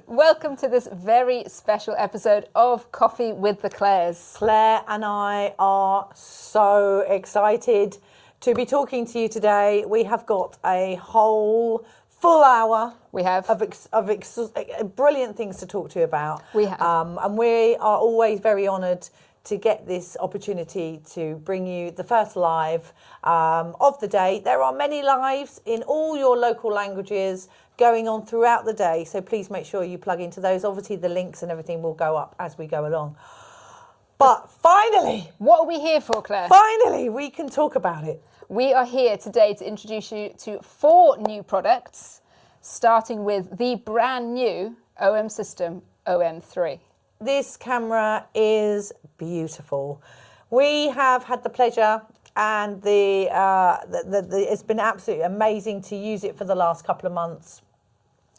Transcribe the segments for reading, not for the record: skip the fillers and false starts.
Welcome to this very special episode of Coffee with the Claires. Claire and I are so excited to be talking to you today. We have got a whole full hour of brilliant things to talk to you about. We have. And we are always very honoured to get this opportunity to bring you the first live of the day. There are many lives in all your local languages going on throughout the day, so please make sure you plug into those. Obviously the links and everything will go up as we go along. But finally, what are we here for, Claire? Finally, we can talk about it. We are here today to introduce you to 4 new products, starting with the brand new OMSYSTEM OM3. This camera is beautiful. We have had the pleasure and it's been absolutely amazing to use it for the last couple of months.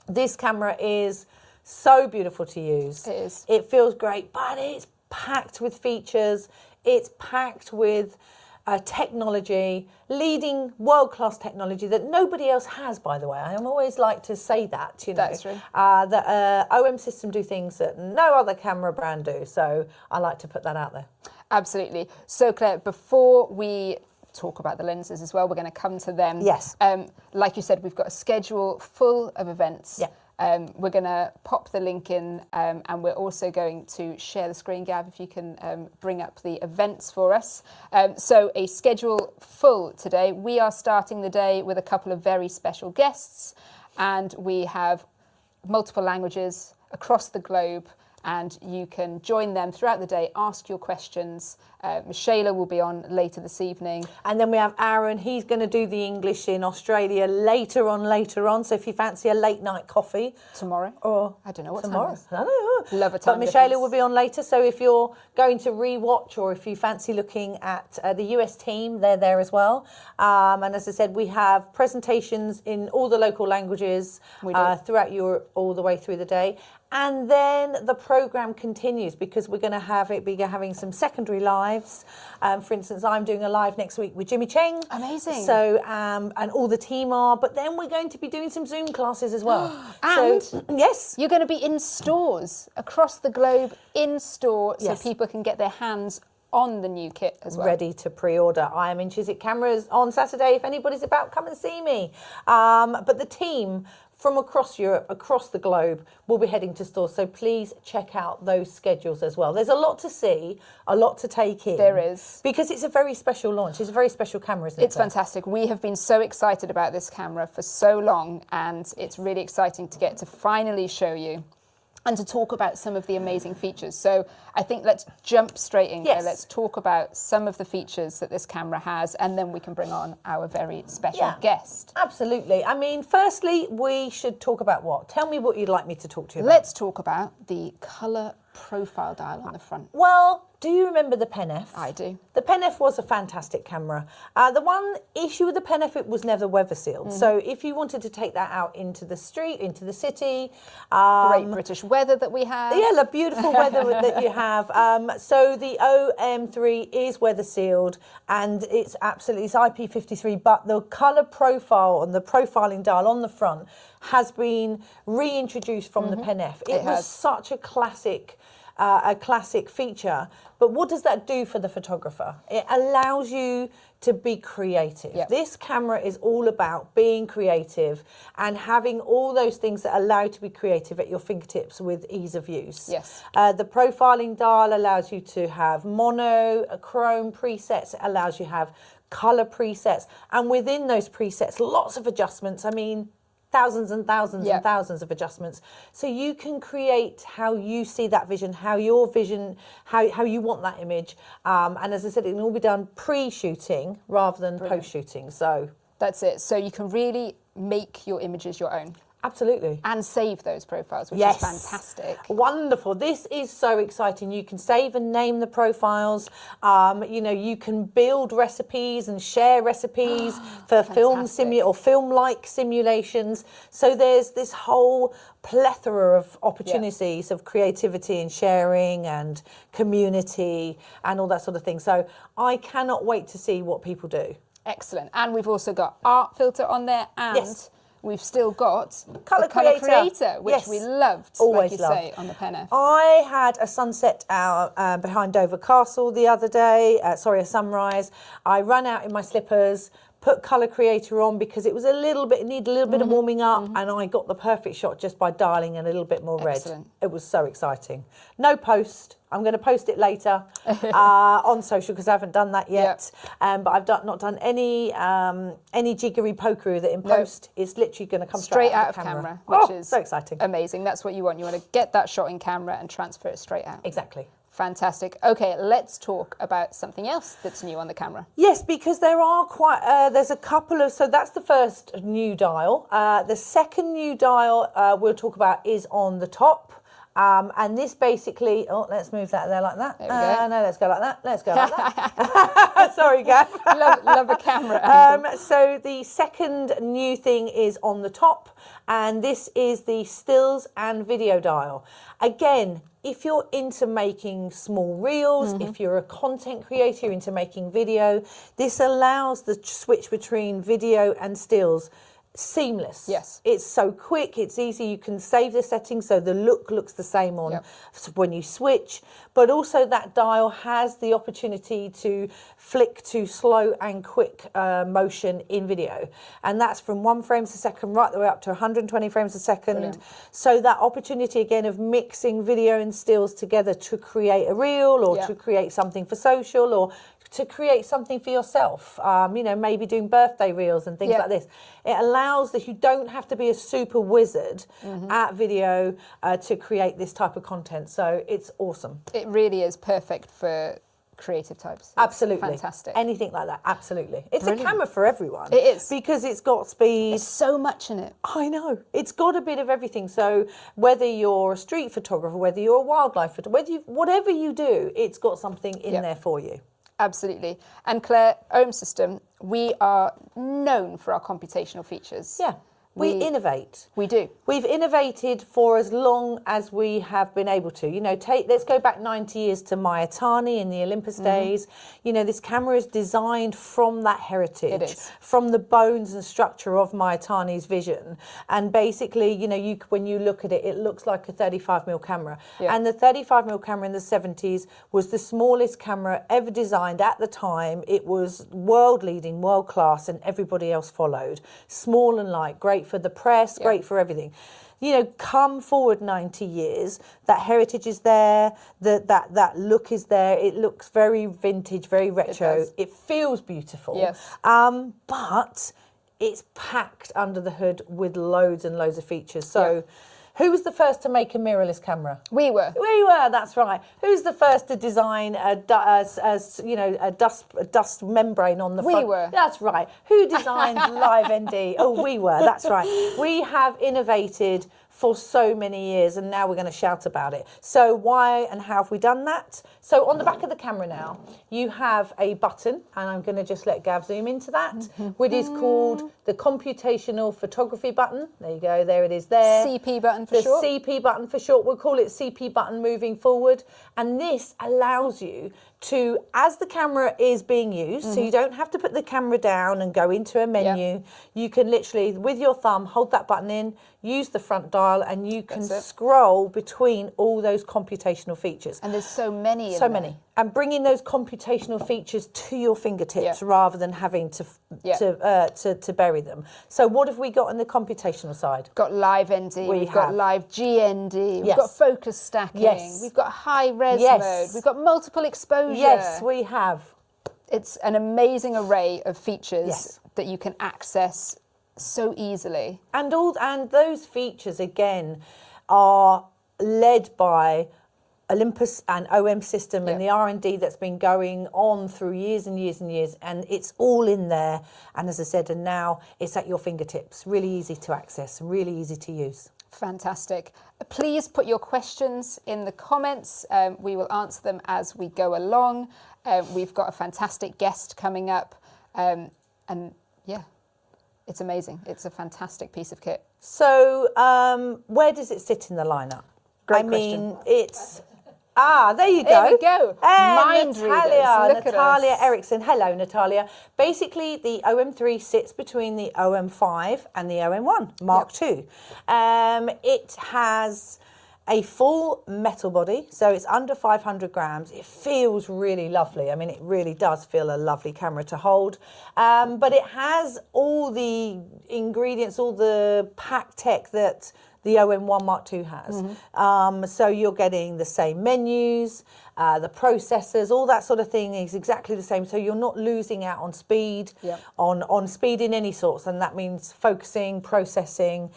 This camera is so beautiful to use. It is. It feels great, but it's packed with features. It's packed with technology, leading world-class technology that nobody else has, by the way. I always like to say that, you know. That's true. That OMSYSTEM do things that no other camera brand do. So I like to put that out there. Absolutely. So, Claire, before we talk about the lenses as well, we're going to come to them. Yes. Like you said, we've got a schedule full of events. Yeah. We're going to pop the link in and we're also going to share the screen, Gav, if you can bring up the events for us. So a schedule full today. We are starting the day with a couple of very special guests, and we have multiple languages across the globe, and you can join them throughout the day, ask your questions. Michela will be on later this evening. And then we have Aaron. He's going to do the English in Australia later on. So if you fancy a late night coffee. Tomorrow? Or I don't know what tomorrow. time it is. I don't know. Love a time But Michela difference. will be on later. So if you're going to re-watch or if you fancy looking at the US team, they're there as well. And as I said, we have presentations in all the local languages throughout Europe all the way through the day. And then the programme continues because we're going to be having some secondary lives. For instance, I'm doing a live next week with Jimmy Cheng. Amazing. So, and all the team are. But then we're going to be doing some Zoom classes as well. And yes, you're going to be in stores across the globe, in store, so Yes. people can get their hands on the new kit as well. Ready to pre-order. I am in Chiswick Cameras on Saturday. If anybody's about, come and see me. But the team from across Europe, across the globe, will be heading to stores. So please check out those schedules as well. There's a lot to see, a lot to take in. There is. Because it's a very special launch. It's a very special camera, isn't it? It's fantastic. We have been so excited about this camera for so long, and it's really exciting to get to finally show you and to talk about some of the amazing features. So I think let's jump straight in. Yes. Let's talk about some of the features that this camera has, and then we can bring on our very special guest. Absolutely. I mean, firstly, we should talk about what? Tell me what you'd like me to talk to you about. Let's talk about the colour profile dial on the front. Well, do you remember the Pen F? I do. The Pen F was a fantastic camera. The one issue with the Pen F, it was never weather sealed. So if you wanted to take that out into the street, into the city. Great British weather that we have. Yeah, the beautiful weather that you have. So the OM3 is weather sealed and it's IP53, but the colour profile and the profiling dial on the front has been reintroduced from the Pen F. It was such a classic feature. But what does that do for the photographer? It allows you to be creative. Yep. This camera is all about being creative and having all those things that allow you to be creative at your fingertips with ease of use. Yes. The profiling dial allows you to have mono, chrome presets. It allows you to have color presets. And within those presets, lots of adjustments. I mean, thousands and thousands and thousands of adjustments. So you can create how you see that vision, how you want that image. And as I said, it can all be done pre-shooting rather than post-shooting. So that's it. So you can really make your images your own. Absolutely. And save those profiles, which is fantastic. Wonderful. This is so exciting. You can save and name the profiles. You know, you can build recipes and share recipes for film-like simulations. So there's this whole plethora of opportunities of creativity and sharing and community and all that sort of thing. So I cannot wait to see what people do. Excellent. And we've also got art filter on there and we've still got Colour the Colour Creator. Creator, which Yes. we loved, Always like you loved. say, on the Pen F. I had a sunset out behind Dover Castle the other day, a sunrise. I ran out in my slippers, put Colour Creator on because it was needed a little bit of warming up, and I got the perfect shot just by dialing a little bit more Excellent. red. It was so exciting. No post. I'm going to post it later on social because I haven't done that yet. But I've not done any jiggery pokery that in post. It's literally going to come straight out of camera, which is so exciting. Amazing. That's what you want. You want to get that shot in camera and transfer it straight out. Exactly. Fantastic. Okay, let's talk about something else that's new on the camera. Yes, because there are there's a couple of, so that's the first new dial. The second new dial we'll talk about is on the top. And this basically, let's move that there like that. There we go. No, let's go like that. Let's go like that. Sorry, Gav. love a camera angle. So the second new thing is on the top, and this is the stills and video dial. Again, if you're into making small reels, if you're a content creator into making video, this allows the switch between video and stills seamless. Yes. It's so quick, it's easy. You can save the settings so the look looks the same on when you switch. But also that dial has the opportunity to flick to slow and quick motion in video. And that's from 1 frame a second right the way up to 120 frames a second. Brilliant. So that opportunity again of mixing video and stills together to create a reel or to create something for social or to create something for yourself, maybe doing birthday reels and things like this. It allows that you don't have to be a super wizard at video to create this type of content. So it's awesome. It really is perfect for creative types. It's Absolutely. fantastic. Anything like that, absolutely. It's Brilliant. a camera for everyone. It is. Because it's got speed. There's so much in it. I know. It's got a bit of everything. So whether you're a street photographer, whether you're a wildlife photographer, whatever you do, it's got something in there for you. Absolutely. And Claire, OMSystem, we are known for our computational features. Yeah. We innovate. We do. We've innovated for as long as we have been able to. Let's go back 90 years to Myatani in the Olympus days. This camera is designed from that heritage, It is. from the bones and structure of Myatani's vision. And basically, when you look at it, it looks like a 35mm camera. Yeah. And the 35mm camera in the 70s was the smallest camera ever designed at the time. It was world leading, world class, and everybody else followed. Small and light, great for the press, great for everything. Come forward 90 years, that heritage is there, that look is there. It looks very vintage, very retro. It feels beautiful. Yes. But it's packed under the hood with loads and loads of features. So who was the first to make a mirrorless camera? We were. We were, that's right. Who's the first to design a dust membrane on the front? We were. That's right. Who designed Live ND? Oh, we were, that's right. We have innovated for so many years, and now we're going to shout about it. So why and how have we done that? So on the back of the camera now, you have a button, and I'm going to just let Gav zoom into that, which is called the computational photography button. There you go, there it is there. CP button for short. The CP button for short. We'll call it CP button moving forward. And this allows you to, as the camera is being used, so you don't have to put the camera down and go into a menu. You can literally, with your thumb, hold that button in, use the front dial, and you can scroll between all those computational features. And there's so many in So there. many. And bringing those computational features to your fingertips rather than having to bury them. So what have we got on the computational side? Got live ND, we've got live GND, we've got focus stacking, we've got high res mode, we've got multiple exposure. Yes, we have. It's an amazing array of features that you can access so easily. And those features again are led by Olympus and OMSystem and the R&D that's been going on through years and years and years, and it's all in there. And as I said, and now it's at your fingertips. Really easy to access, really easy to use. Fantastic. Please put your questions in the comments. We will answer them as we go along. We've got a fantastic guest coming up, and it's amazing. It's a fantastic piece of kit. So where does it sit in the lineup? Great question. Ah, there you go. There we go. Mind Natalia, readers. Look at Natalia us. Eriksson. Hello, Natalia. Basically, the OM3 sits between the OM5 and the OM1 Mark II. It has a full metal body, so it's under 500 grams. It feels really lovely. I mean, it really does feel a lovely camera to hold. But it has all the ingredients, all the pack tech that the OM1 Mark II has. So you're getting the same menus, the processors, all that sort of thing is exactly the same. So you're not losing out on speed, on speed in any sorts, and that means focusing, processing.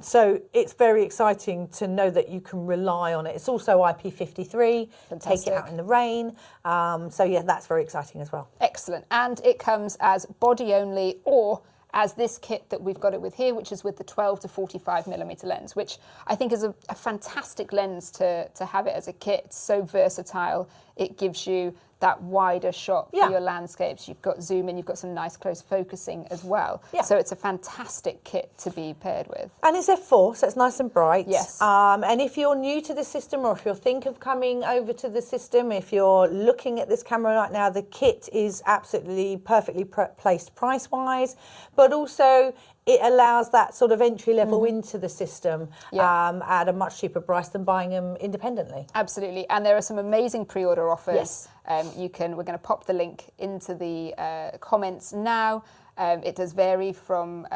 So it's very exciting to know that you can rely on it. It's also IP53, take it out in the rain. So yeah, that's very exciting as well. Excellent. And it comes as body only, or as this kit that we've got it with here, which is with the 12 to 45 millimeter lens, which I think is a fantastic lens to have it as a kit. It's so versatile. It gives you that wider shot for your landscapes. You've got zoom in, you've got some nice close focusing as well. So it's a fantastic kit to be paired with. And it's F4, so it's nice and bright. Yes. And if you're new to the system, or if you're thinking of coming over to the system, if you're looking at this camera right now, the kit is absolutely perfectly placed price-wise, but also it allows that sort of entry level into the system at a much cheaper price than buying them independently. Absolutely, and there are some amazing pre-order offers. We're going to pop the link into the comments now. It does vary from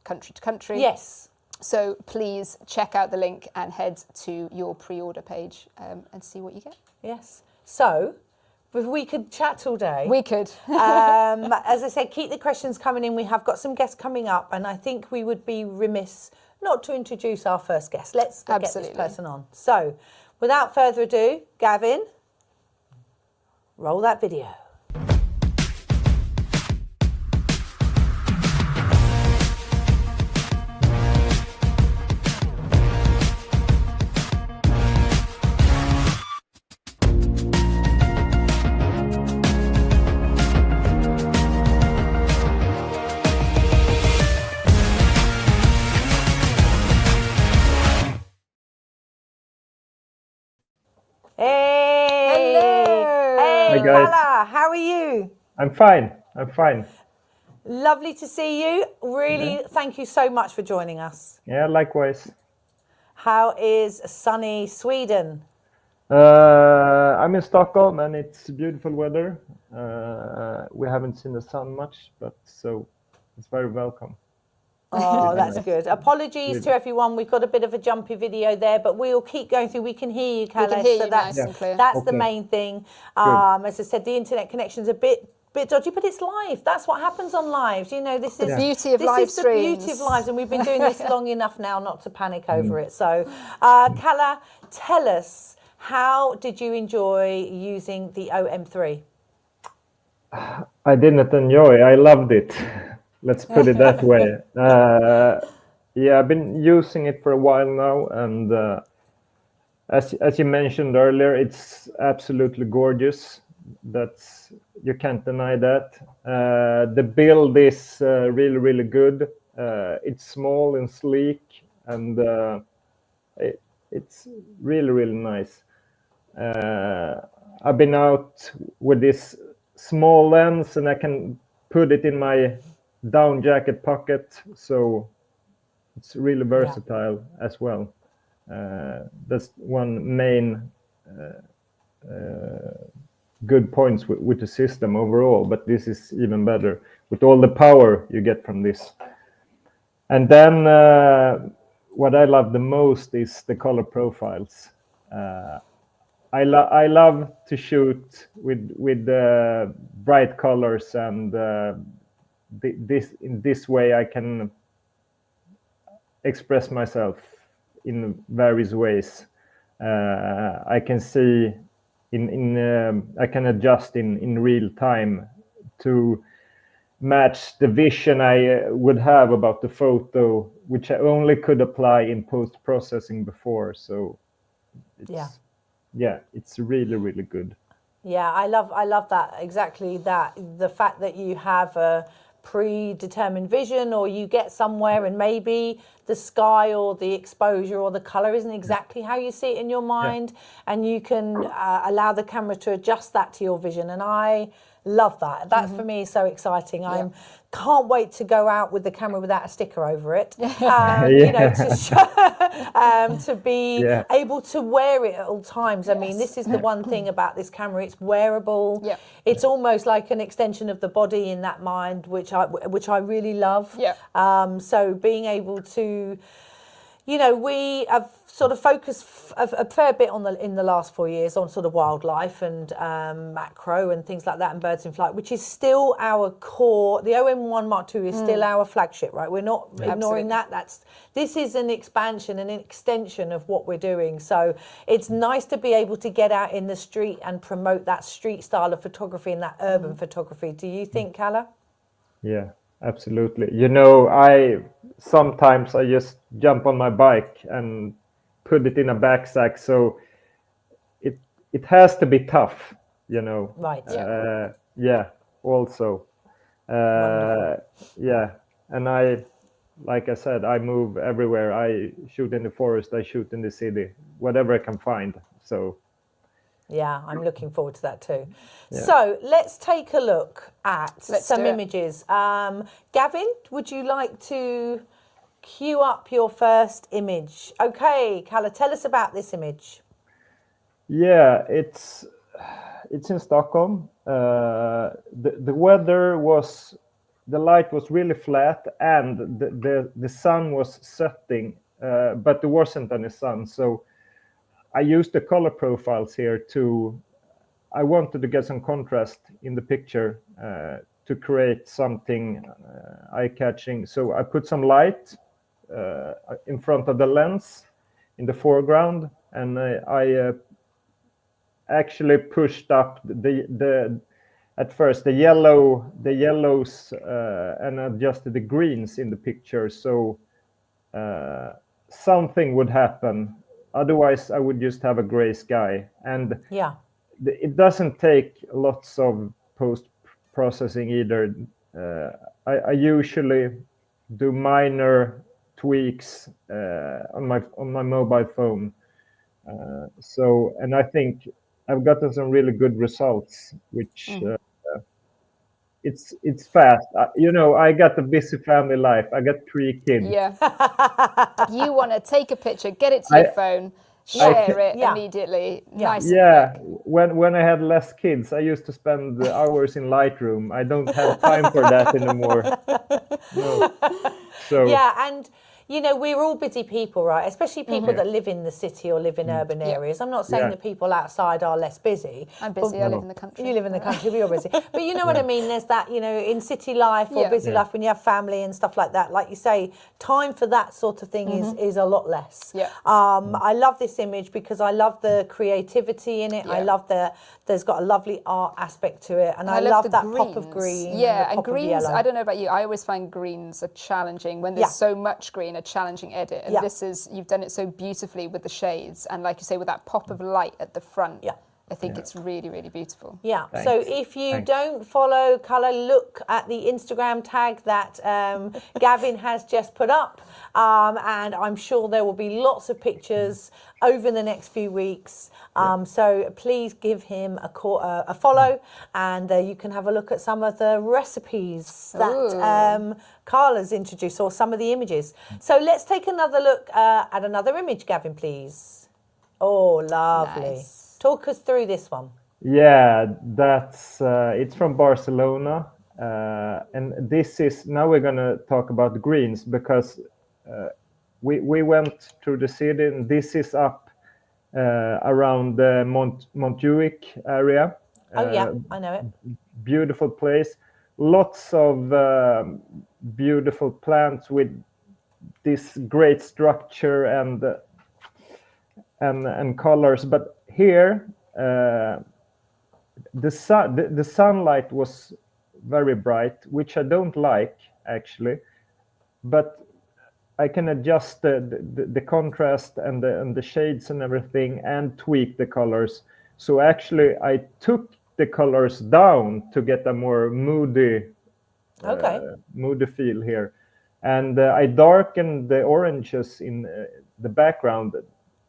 country to country. Yes. So please check out the link and head to your pre-order page and see what you get. Yes. So, if we could chat all day. We could. As I said, keep the questions coming in. We have got some guests coming up, and I think we would be remiss not to introduce our first guest. Let's get this person on. So, without further ado, Gavin, roll that video. Hey! Hello! Hey, Hi, guys. Calle, how are you? I'm fine. I'm fine. Lovely to see you. Really, thank you so much for joining us. Yeah, likewise. How is sunny Sweden? I'm in Stockholm and it's beautiful weather. We haven't seen the sun much, but so it's very welcome. Oh, that's good. Apologies to everyone. We've got a bit of a jumpy video there, but we'll keep going through. We can hear you, Calle. We can hear so you that's, nice and clear. That's the main thing. As I said, the internet connection's a bit dodgy, but it's live. That's what happens on lives. You know, this is the beauty of live streams. This is the beauty of lives, and we've been doing this long enough now not to panic over it. So, Calle, tell us, how did you enjoy using the OM3? I didn't enjoy. I loved it. Let's put it that way. Yeah, I've been using it for a while now, and as you mentioned earlier, it's absolutely gorgeous. You can't deny that. The build is really good. It's small and sleek, and it's really nice. I've been out with this small lens, and I can put it in my down jacket pocket, so it's really versatile as well. That's one main good points with the system overall, but this is even better with all the power you get from this. And then what I love the most is the color profiles. I love to shoot with bright colors, and in this way I can express myself in various ways. I can see I can adjust in real time to match the vision I would have about the photo, which I only could apply in post-processing before. So it's really good. Yeah, I love that, exactly that. The fact that you have a predetermined vision, or you get somewhere and maybe the sky or the exposure or the color isn't exactly how you see it in your mind, and you can allow the camera to adjust that to your vision. And I love that. That's for me so exciting. I can't wait to go out with the camera without a sticker over it. You know, to show, to be able to wear it at all times. I mean, this is the one thing about this camera. It's wearable. It's almost like an extension of the body in that mind, which I really love. So being able to, you know, we have sort of focused a fair bit in the last 4 years on sort of wildlife and macro and things like that, and birds in flight, which is still our core. The OM1 II is still our flagship, right? We're not ignoring that. This is an expansion and an extension of what we're doing. So it's nice to be able to get out in the street and promote that street style of photography and that urban photography. Do you think, Calle? Yeah, absolutely. You know, sometimes I just jump on my bike and put it in a backpack, so it has to be tough, you know. Right. Also, and like I said, I move everywhere. I shoot in the forest, I shoot in the city, whatever I can find. So yeah, I'm looking forward to that too. So let's take a look at some images. Gavin, would you like to cue up your first image? Okay, Calle, tell us about this image. Yeah, it's in Stockholm. The weather was, the light was really flat, and the sun was setting, but there wasn't any sun. So I used the color profiles here I wanted to get some contrast in the picture to create something eye-catching. So I put some light in front of the lens in the foreground, and I actually pushed up at first the yellows and adjusted the greens in the picture, so something would happen. Otherwise I would just have a gray sky, and it doesn't take lots of post processing either. I usually do minor tweaks on my mobile phone. So, and I think I've gotten some really good results, which it's fast. You know, I got a busy family life. I got 3 kids. Yeah. You want to take a picture, get it to your phone, share it immediately. Nice and quick. When I had less kids, I used to spend hours in Lightroom. I don't have time for that anymore. No. So and you know, we're all busy people, right? Especially people that live in the city or live in urban areas. I'm not saying that people outside are less busy. I'm busy, I live in the country. You live in the country, but you're busy. But you know what I mean? There's that, you know, in city life or busy life, when you have family and stuff like that, like you say, time for that sort of thing is a lot less. I love this image because I love the creativity in it. I love there's got a lovely art aspect to it. And I love that pop of green. And greens, I don't know about you, I always find greens are challenging. When there's so much green, a challenging edit, and this is, you've done it so beautifully with the shades, and like you say, with that pop of light at the front. I think it's really, really beautiful. Thanks. So if you don't follow Calle, look at the Instagram tag that Gavin has just put up, and I'm sure there will be lots of pictures over the next few weeks. So please give him a follow, and you can have a look at some of the recipes that Carla's introduced, or some of the images. So let's take another look at another image, Gavin, please. Oh, lovely. Nice. Talk us through this one. Yeah, that's it's from Barcelona, and this is, now we're gonna talk about the greens, because we went through the city, and this is up around the M.Zuiko area. I know it. Beautiful place, lots of beautiful plants with this great structure and colors, but here the sunlight was very bright, which I don't like actually, but I can adjust the contrast and the shades and everything, and tweak the colors. So actually I took the colors down to get a more moody moody feel here. And I darkened the oranges in the background.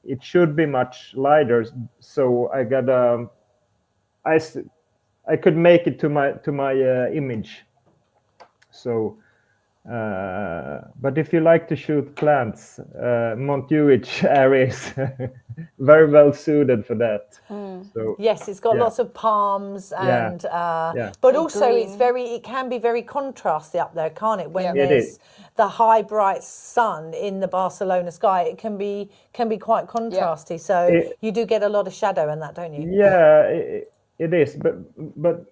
It should be much lighter, so I got I could make it to my image. So, but if you like to shoot plants, Montjuich area is very well suited for that. So yes, it's got lots of palms and but And also green. it can be very contrasty up there, can't it? When Yeah. It there's is. the high bright sun in the Barcelona sky, it can be quite contrasty. So you do get a lot of shadow in that, don't you? Yeah, it is. But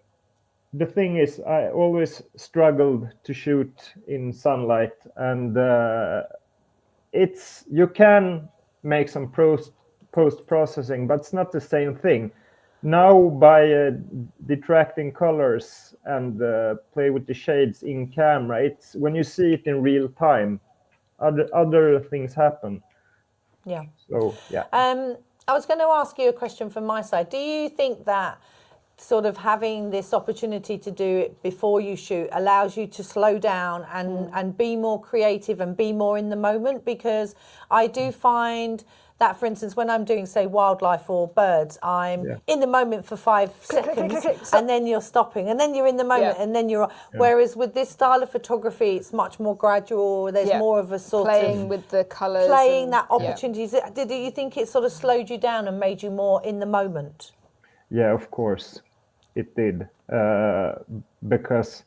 the thing is, I always struggled to shoot in sunlight, and you can make some post processing, but it's not the same thing. Now, by detracting colors and play with the shades in camera, it's when you see it in real time, other things happen. Yeah. So yeah. I was going to ask you a question from my side. Do you think that sort of having this opportunity to do it before you shoot allows you to slow down and be more creative and be more in the moment? Because I do find that, for instance, when I'm doing, say, wildlife or birds, I'm in the moment for 5 seconds and then you're stopping and then you're in the moment and then you're... Whereas with this style of photography, it's much more gradual. There's more of a sort playing of... with the colours. Playing that opportunity. Did you think it sort of slowed you down and made you more in the moment? Yeah, of course, it did. Because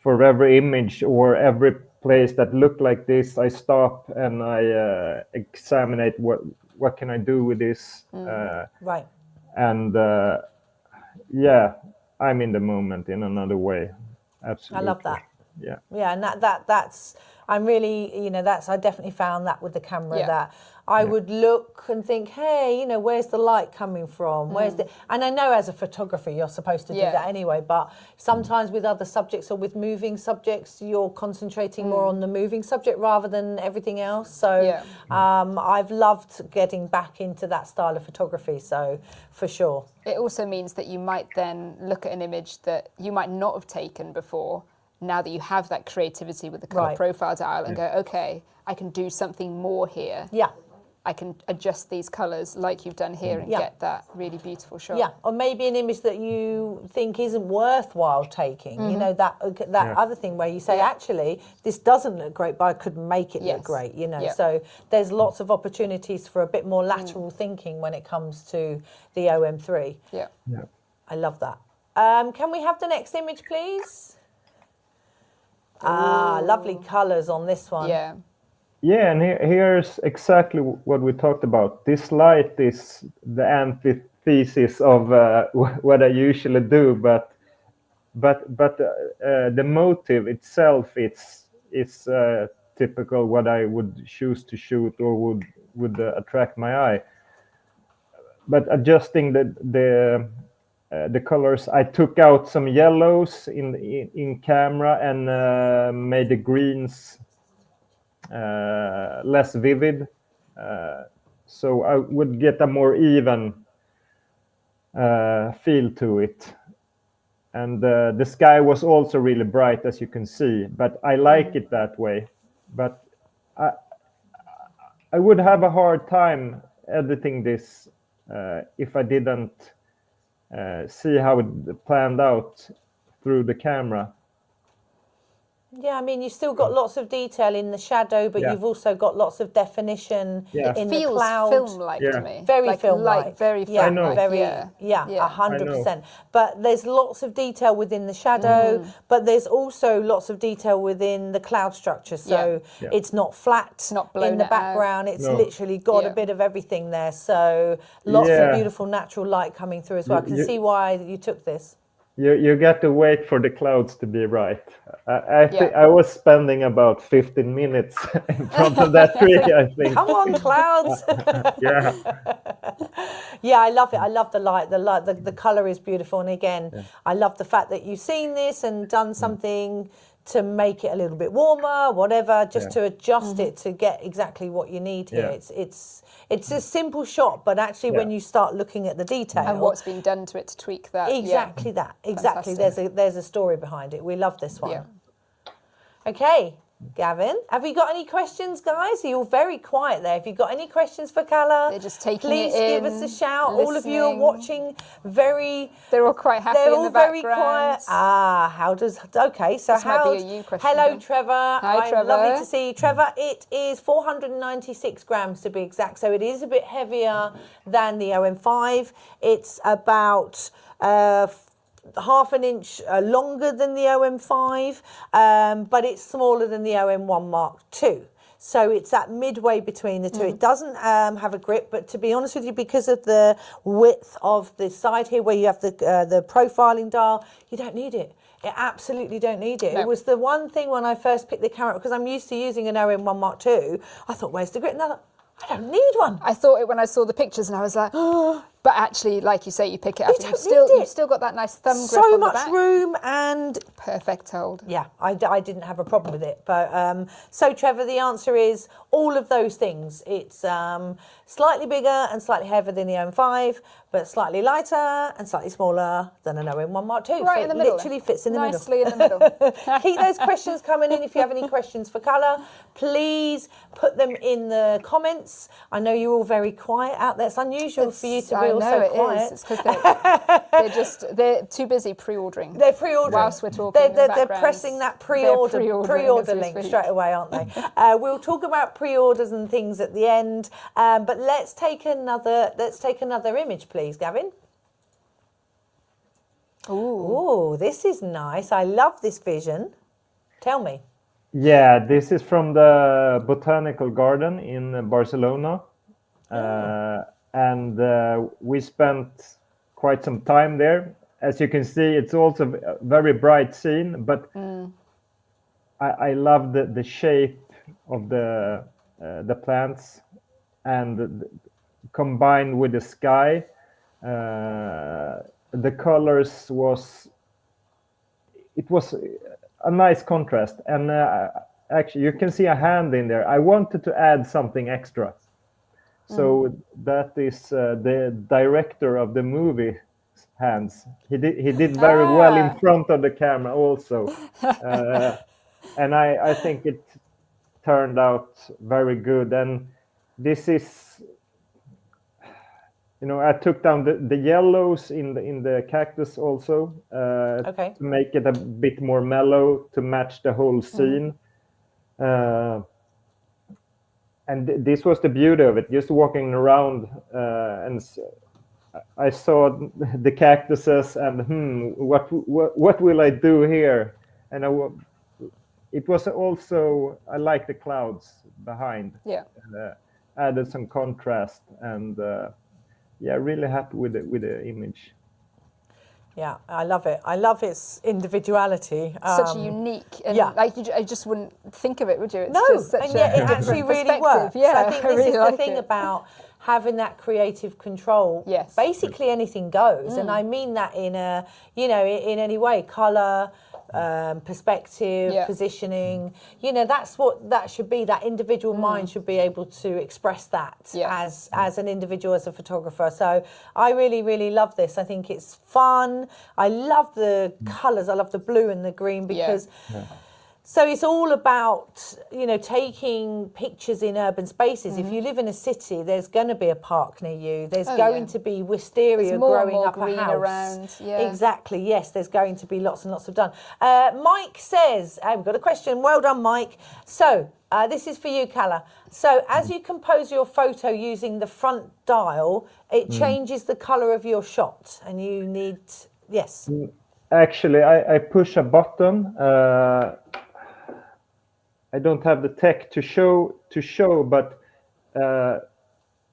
for every image or every place that looked like this, I stop and I examine what can I do with this. Right. And yeah, I'm in the moment in another way. Absolutely. I love that. Yeah. Yeah, and that's I'm really, I definitely found that with the camera that I would look and think, hey, where's the light coming from? And I know as a photographer you're supposed to do that anyway, but sometimes with other subjects or with moving subjects, you're concentrating more on the moving subject rather than everything else. So I've loved getting back into that style of photography, so for sure. It also means that you might then look at an image that you might not have taken before, now that you have that creativity with the colour profile dial, and go, okay, I can do something more here. Yeah. I can adjust these colours like you've done here and get that really beautiful shot. Yeah, or maybe an image that you think isn't worthwhile taking. That other thing where you say, actually, this doesn't look great, but I could make it look great. So there's lots of opportunities for a bit more lateral thinking when it comes to the OM3. Yeah. I love that. Can we have the next image, please? Lovely colours on this one. Yeah. Yeah, and here's exactly what we talked about. This light is the antithesis of what I usually do, but the motive itself is typical what I would choose to shoot or would attract my eye. But adjusting the colors, I took out some yellows in camera and made the greens less vivid, so I would get a more even feel to it. And the sky was also really bright, as you can see, but I like it that way. But I would have a hard time editing this if I didn't see how it planned out through the camera. Yeah, I mean, you've still got lots of detail in the shadow, but you've also got lots of definition in the cloud. Feels film-like to me. Very film-like. Very film-like. Very, 100%. But there's lots of detail within the shadow, but there's also lots of detail within the cloud structure. So it's not flat, it's not blown in the background. Out. It's literally got a bit of everything there. So lots of beautiful natural light coming through as well. I can see why you took this. You got to wait for the clouds to be right. I think I was spending about 15 minutes in front of that tree, I think. Come on, clouds. Yeah, I love it. I love the light. The colour is beautiful. And again, I love the fact that you've seen this and done something to make it a little bit warmer, whatever, just to adjust it to get exactly what you need here. It's a simple shot, but actually when you start looking at the detail and what's been done to it to tweak that. Exactly. There's a story behind it. We love this one. Okay, Gavin, have you got any questions, guys? You're very quiet there. If you've got any questions for Calle, They're just taking please it in, give us a shout. All of you are listening. watching very... They're all quite happy They're in all the very background. quiet. How does... Okay, so This might how... be a you question, Hello, then. Trevor. Hi, Trevor. Lovely to see you. Trevor, it is 496 grams to be exact. So it is a bit heavier than the OM5. It's about... half an inch longer than the OM5, but it's smaller than the OM1 Mark II. So it's that midway between the two. It doesn't have a grip, but to be honest with you, because of the width of the side here where you have the profiling dial, you don't need it. You absolutely don't need it. No. It was the one thing when I first picked the camera, because I'm used to using an OM1 Mark II, I thought, where's the grip? And I thought, I don't need one. I thought it when I saw the pictures, and I was like, oh. But actually, like you say, you pick it up, and don't need it. you've still got that nice thumb grip So on the much back. room and... Perfect hold. Yeah, I didn't have a problem with it. But so, Trevor, the answer is all of those things. It's slightly bigger and slightly heavier than the OM5, but slightly lighter and slightly smaller than an OM1 Mark II. Right so in the it middle. literally fits in the middle. Nicely in the middle. Keep those questions coming in. If you have any questions for Calle, please put them in the comments. I know you're all very quiet out there. It's unusual for you to be all so quiet. It's because they're too busy pre-ordering. They're pre-ordering. Whilst we're talking in the They're background. pressing that pre-order as we link speak. straight away, aren't they? We'll talk about pre-orders and things at the end. But let's take another image, please, Gavin. Ooh, this is nice. I love this vision. Tell me. Yeah, this is from the botanical garden in Barcelona. And we spent quite some time there. As you can see, it's also a very bright scene, but I love the shape of the plants, and combined with the sky, the colors was a nice contrast. And actually, you can see a hand in there. I wanted to add something extra. So that is the director of the movie hands. He did very well in front of the camera also. And I think it turned out very good. And this is, I took down the yellows in the cactus also to make it a bit more mellow to match the whole scene. And this was the beauty of it, just walking around and I saw the cactuses and what will I do here? And it was also, I like the clouds behind. Yeah. Added some contrast, and really happy with the image. Yeah, I love it. I love its individuality. Such a unique, and I just wouldn't think of it, would you? It's just such and yet it actually really works. Yeah, I think I this really is like the thing it. about having that creative control. Yes. Basically anything goes, and I mean that in a, in any way, colour, perspective, positioning. That's what that should be. That individual mind should be able to express that as an individual, as a photographer. So I really, really love this. I think it's fun. I love the colours. I love the blue and the green because. So it's all about, taking pictures in urban spaces. If you live in a city, there's going to be a park near you. There's going to be wisteria growing up a house. Around. Yeah. Exactly, yes, there's going to be lots and lots of done. Mike says, we've got a question. Well done, Mike. So this is for you, Calle. So as you compose your photo using the front dial, it changes the colour of your shot. And you need, yes. Actually, I push a button. I don't have the tech to show, but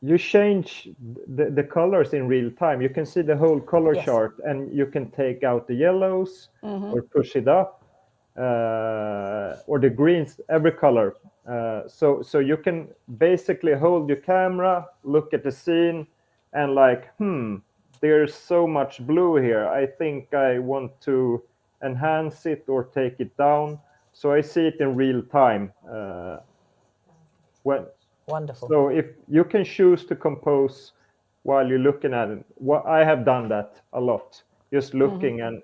you change the colors in real time. You can see the whole color chart, and you can take out the yellows or push it up, or the greens, every color. So you can basically hold your camera, look at the scene, and there's so much blue here. I think I want to enhance it or take it down. So I see it in real time. Wonderful. So if you can choose to compose while you're looking at it, I have done that a lot, just looking and.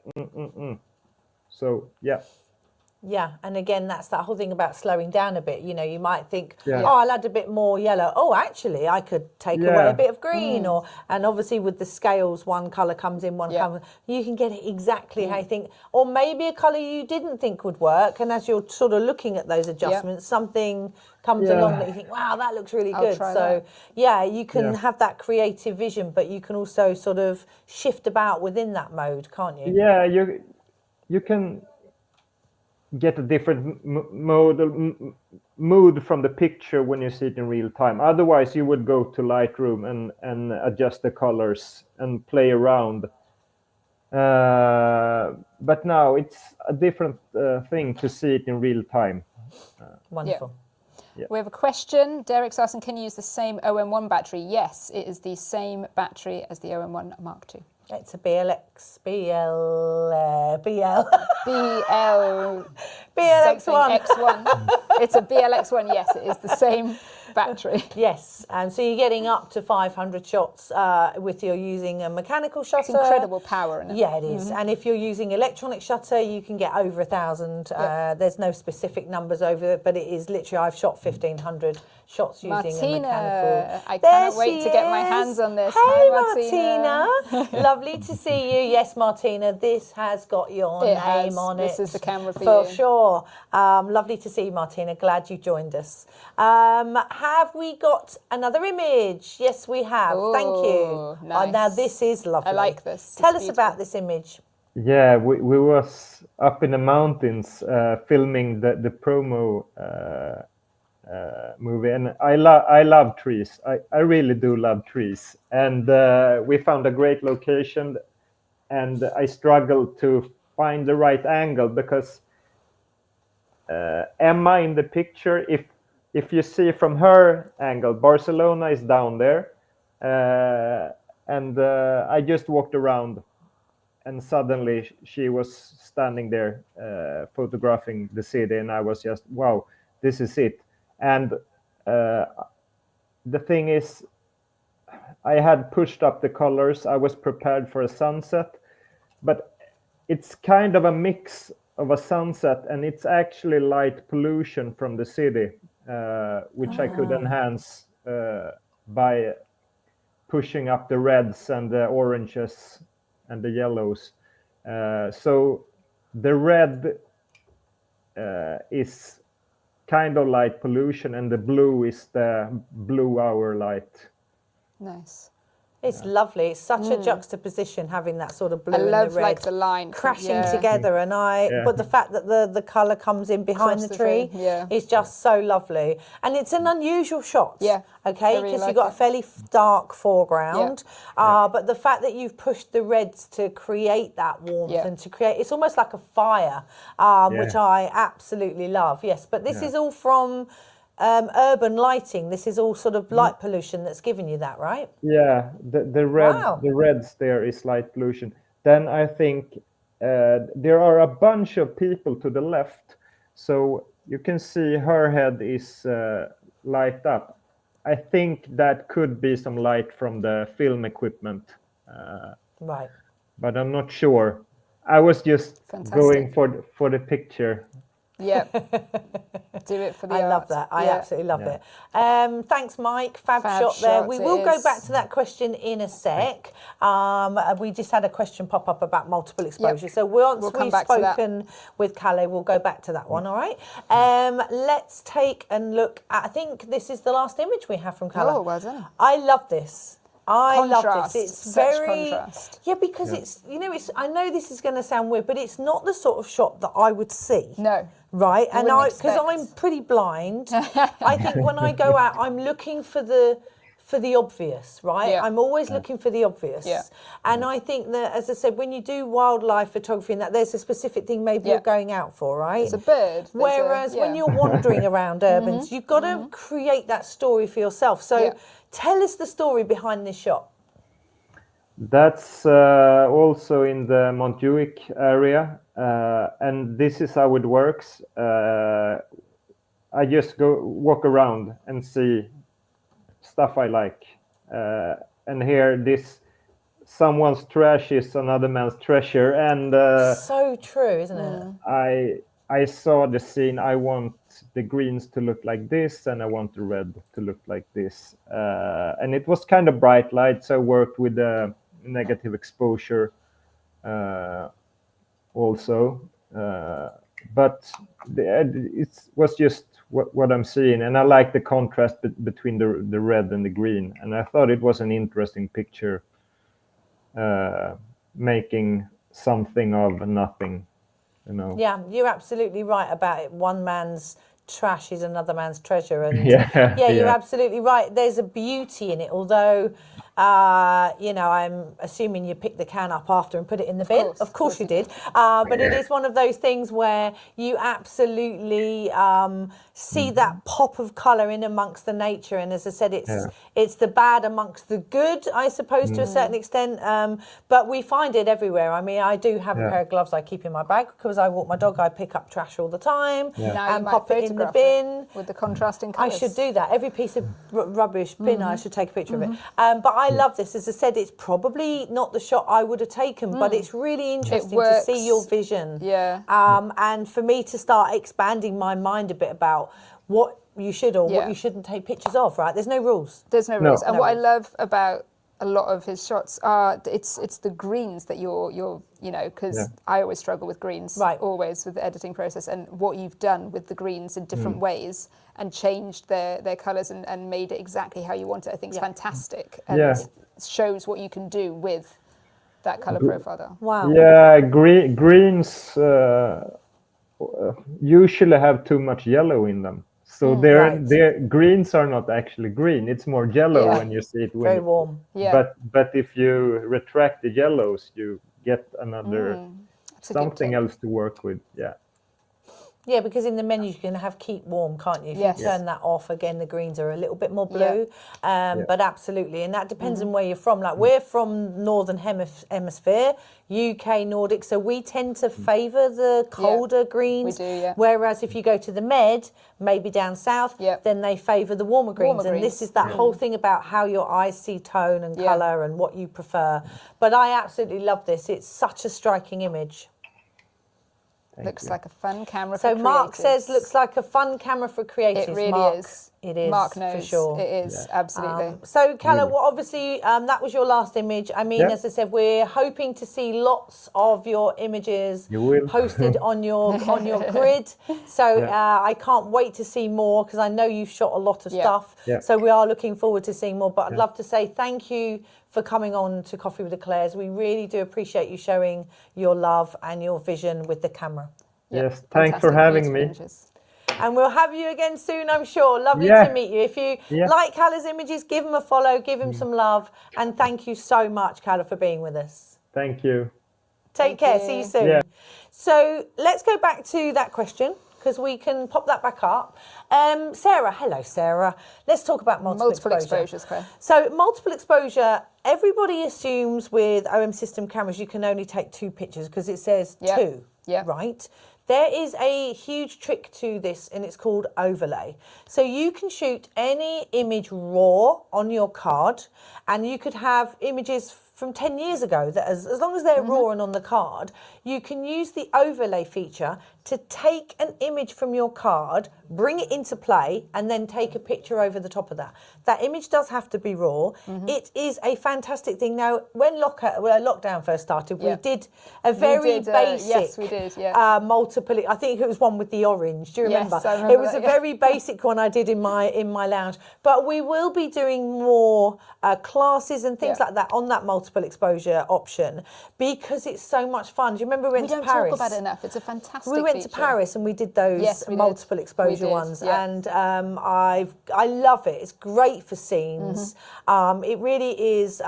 So yeah. Yeah, and again, that's that whole thing about slowing down a bit. You know, you might think, Yeah. oh, I'll add a bit more yellow. Oh, actually, I could take away a bit of green, or and obviously with the scales, one color comes in, one color. You can get it exactly how you think, or maybe a color you didn't think would work, and as you're sort of looking at those adjustments, something comes along that you think, wow, that looks really good. try So yeah, you can Yeah. have that creative vision, but you can also sort of shift about within that mode, can't you? Yeah, you can get a different mood from the picture when you see it in real time. Otherwise, you would go to Lightroom and adjust the colors and play around. But now it's a different thing to see it in real time. Wonderful. We have a question. Derek's asking, can you use the same OM1 battery? Yes, it is the same battery as the OM1 Mark II. It's a BLX, BL, BL BLX1. X1. It's a BLX1. Yes, it is the same battery. Yes, and so you're getting up to 500 shots with you're using a mechanical shutter. It's incredible power in it. Yeah, it is. And if you're using electronic shutter, you can get over 1,000. There's no specific numbers over it, but it is literally, I've shot 1,500 shots using a mechanical. I cannot wait to get my hands on this. Hey, Hi, Martina. Lovely to see you. Yes, Martina, this has got your name on it. This is the camera for you. For sure. Lovely to see you, Martina. Glad you joined us. Have we got another image? Yes, we have. Thank you. Nice. Now, this is lovely. I like this. Tell It's us about this image. Yeah, we was up in the mountains filming the promo movie, and I love trees. I really do love trees, and we found a great location, and I struggled to find the right angle because Emma in the picture, if you see from her angle, Barcelona is down there, and I just walked around, and suddenly she was standing there photographing the city, and I was just, wow, this is it. And the thing is, I had pushed up the colors. I was prepared for a sunset, but it's kind of a mix of a sunset, and it's actually light pollution from the city, which I could enhance by pushing up the reds and the oranges and the yellows. So the red is kind of light pollution, and the blue is the blue hour light. Nice. It's lovely. It's such a juxtaposition having that sort of blue and love the red like the line crashing together, and but the fact that the colour comes in behind Across the the tree tree, is just so lovely, and it's an unusual shot. Okay, really because like you've got it. a fairly dark foreground, but the fact that you've pushed the reds to create that warmth and to create, it's almost like a fire, which I absolutely love. Yes, but this is all from urban lighting. This is all sort of light pollution that's giving you that, right? Yeah, the reds there is light pollution. Then I think there are a bunch of people to the left, so you can see her head is light up. I think that could be some light from the film equipment, Right. but I'm not sure. I was just going for the picture. Yeah. Do it for the I art. love that. I absolutely love it. Thanks, Mike. Fab Fab shot there. shot We it will go is. back to that question in a sec. We just had a question pop up about multiple exposure. So once We'll come we've back to that. spoken with Calle, we'll go back to that one, all right? Let's take a look at, I think this is the last image we have from Calle. Oh, well done. I love this. I love Contrast. this. It's Such very contrast. Yeah, because it's, you know, it's, I know this is going to sound weird, but it's not the sort of shot that I would see. No. Right, and wouldn't because expect. I'm pretty blind, I think when I go out, I'm looking for the obvious, right? Yeah. I'm always looking for the obvious. Yeah. And I think that, as I said, when you do wildlife photography and that, there's a specific thing maybe you're going out for, right? It's a bird. There's Whereas when you're wandering around urbans, you've got to create that story for yourself. So tell us the story behind this shot. That's also in the Montjuic area, and this is how it works. I just walk around and see stuff I like, and here someone's trash is another man's treasure, and So true, isn't it? I saw the scene. I want the greens to look like this, and I want the red to look like this. And it was kind of bright light, so I worked with the negative exposure also. But it was just what I'm seeing, and I like the contrast between the red and the green, and I thought it was an interesting picture, making something of nothing, you know. Yeah, you're absolutely right about it. One man's trash is another man's treasure, and Yeah, you're yeah. absolutely right. There's a beauty in it, although you know, I'm assuming you picked the can up after and put it in the bin. Of course you did. But it is one of those things where you absolutely see that pop of colour in amongst the nature. And as I said, it's the bad amongst the good, I suppose, to a certain extent. But we find it everywhere. I mean, I do have a pair of gloves I keep in my bag because I walk my dog. I pick up trash all the time and pop it in the bin. With the contrasting I colours. should do that. Every piece of rubbish bin, I should take a picture of it. But I love this. As I said, it's probably not the shot I would have taken, but it's really interesting to see your vision. Yeah. And for me to start expanding my mind a bit about what you should or what you shouldn't take pictures of, right? There's no rules. There's no rules. And No what I rules. love about a lot of his shots are it's the greens that you're you know, because I always struggle with greens, always with the editing process, and what you've done with the greens in different ways and changed their colours and made it exactly how you want it, I think is fantastic, and shows what you can do with that colour profile though. Wow. Yeah, greens usually have too much yellow in them. So their greens are not actually green. It's more yellow when you see it. Very warm. Yeah. But if you retract the yellows, you get another something else to work with. Yeah. Yeah, because in the menu you can have keep warm, can't you? If you turn that off, again, the greens are a little bit more blue. But absolutely, and that depends on where you're from. Like we're from Northern Hemisphere, UK Nordic, so we tend to favour the colder greens. We do, yeah. Whereas if you go to the Med, maybe down south, then they favour the warmer greens. And this is that whole thing about how your eyes see tone and colour and what you prefer. But I absolutely love this. It's such a striking image. Looks like a fun camera for So creatives. Mark says, looks like a fun camera for creatives. It really Mark, is. It is, Mark knows. for sure. It is, absolutely. So, Calle, well, obviously, that was your last image. I mean, as I said, we're hoping to see lots of your images posted on your grid. So I can't wait to see more because I know you've shot a lot of stuff. So we are looking forward to seeing more. But I'd love to say thank you for coming on to Coffee with the Claires. We really do appreciate you showing your love and your vision with the camera. Yes, thanks for having me. Images. And we'll have you again soon, I'm sure. Lovely to meet you. If you like Calle's images, give him a follow, give him some love. And thank you so much, Calle, for being with us. Thank you. Take care. See you soon. Yeah. So let's go back to that question because we can pop that back up. Sarah, hello, Sarah. Let's talk about multiple exposures, Claire. So multiple exposure, everybody assumes with OM system cameras you can only take 2 pictures because it says 2, right? There is a huge trick to this and it's called overlay. So you can shoot any image raw on your card and you could have images from 10 years ago that as long as they're raw and on the card, you can use the overlay feature to take an image from your card, bring it into play, and then take a picture over the top of that. That image does have to be raw. It is a fantastic thing. Now, when lockdown first started, we did a very basic multiple. I think it was one with the orange. Do you remember? Yes, I remember it was that, a very basic one I did in my lounge. But we will be doing more classes and things like that on that multiple exposure option because it's so much fun. Do you remember we went to Paris? We don't talk about it enough. It's a fantastic We went to Paris and we did those multiple exposure ones, and I love it. It's great for scenes. It really is.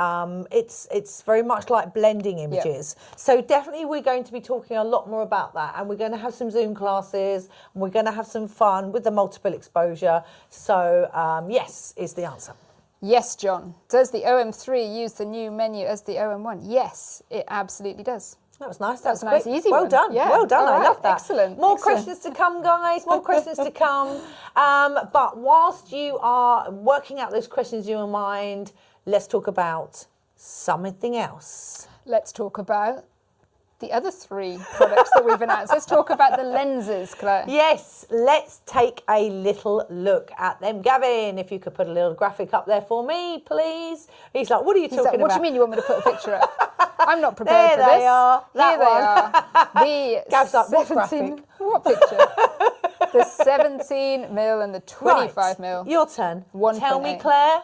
It's very much like blending images. So definitely we're going to be talking a lot more about that, and we're going to have some Zoom classes, and we're going to have some fun with the multiple exposure. So yes is the answer. Yes, John. Does the OM3 use the new menu as the OM1? Yes, it absolutely does. That was nice. That was a quick. nice, easy well one. Done. Yeah. Well done. All I right. love that. Excellent. More Excellent. questions to come, guys. More questions to come. But whilst you are working out those questions in your mind, let's talk about something else. Let's talk about the other 3 products that we've announced. Let's talk about the lenses, Claire. Yes, let's take a little look at them. Gavin, if you could put a little graphic up there for me, please. He's like, what are you talking about? What do you mean you want me to put a picture up? I'm not prepared for this. There they are. Here they are. The Gav's like, what 17... graphic? What picture? The 17mm and the 25mm. Right, your turn. 1.8. Tell me, Claire,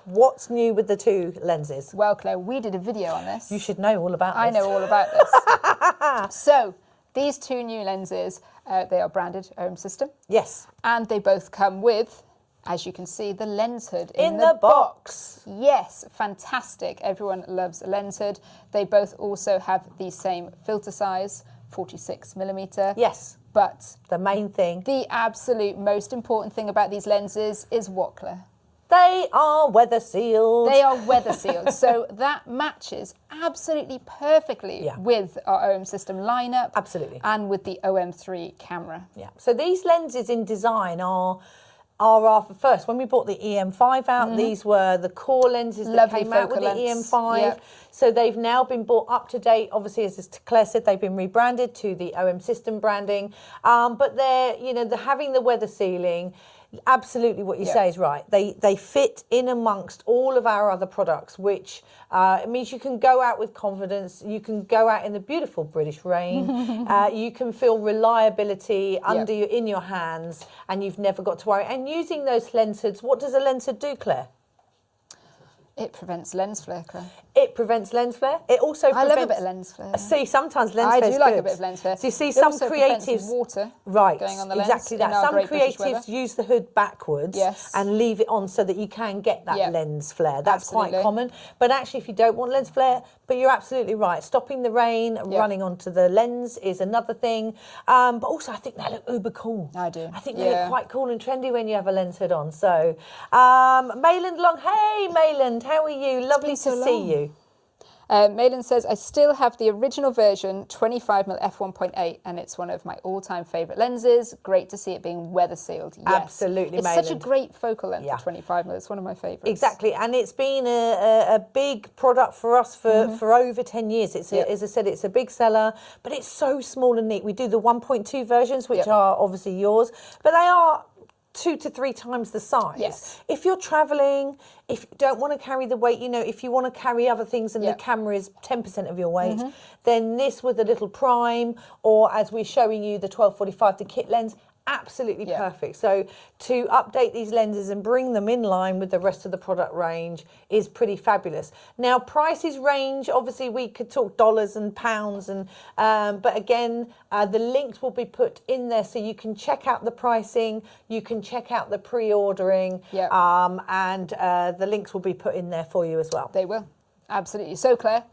what's new with the 2 lenses? Well, Claire, we did a video on this. You should know all about this. I know all about this. So, these 2 new lenses, they are branded OMSYSTEM. Yes. And they both come with, as you can see, the lens hood in the box. Yes, fantastic. Everyone loves a lens hood. They both also have the same filter size, 46mm. Yes. But the main thing, the absolute most important thing about these lenses is what, Claire? They are weather sealed. They are weather sealed. So that matches absolutely perfectly with our OMSYSTEM lineup. Absolutely. And with the OM3 camera. Yeah. So these lenses in design are our first. When we bought the EM5 out, these were the core lenses that came out with the EM5. Yep. So they've now been brought up to date. Obviously, as Claire said, they've been rebranded to the OMSYSTEM branding. But they're, they're having the weather sealing. Absolutely, what you say is right. They fit in amongst all of our other products, which it means you can go out with confidence. You can go out in the beautiful British rain. You can feel reliability in your hands, and you've never got to worry. And using those lens hoods, what does a lens hood do, Claire? It prevents lens flare, Claire. It prevents lens flare. It also prevents... I love a bit of lens flare. See, sometimes lens flare I do like a bit of lens flare. So you see some creatives... water going on the lens. Exactly that. Some creatives use the hood backwards and leave it on so that you can get that lens flare. That's quite common. But actually, if you don't want lens flare, but you're absolutely right. Stopping the rain, running onto the lens is another thing. But also, I think they look uber cool. I do. I think they look quite cool and trendy when you have a lens hood on. So, Mayland Long. Hey, Mayland. How are you? Lovely to see you. Mayland says, I still have the original version 25mm f1.8 and it's one of my all-time favourite lenses. Great to see it being weather sealed. Yes. Absolutely, it's Mayland. such a great focal length for 25mm. It's one of my favourites. Exactly, and it's been a big product for us for over 10 years. It's as I said, it's a big seller, but it's so small and neat. We do the 1.2 versions, which are obviously yours, but they are 2 to 3 times the size. Yes. If you're travelling, if you don't want to carry the weight, if you want to carry other things and the camera is 10% of your weight, then this with a little prime, or as we're showing you the 1245, the kit lens, absolutely perfect. So to update these lenses and bring them in line with the rest of the product range is pretty fabulous. Now prices range, obviously we could talk dollars and pounds, and but again the links will be put in there so you can check out the pricing, you can check out the pre-ordering, and the links will be put in there for you as well. They will, absolutely. So Claire,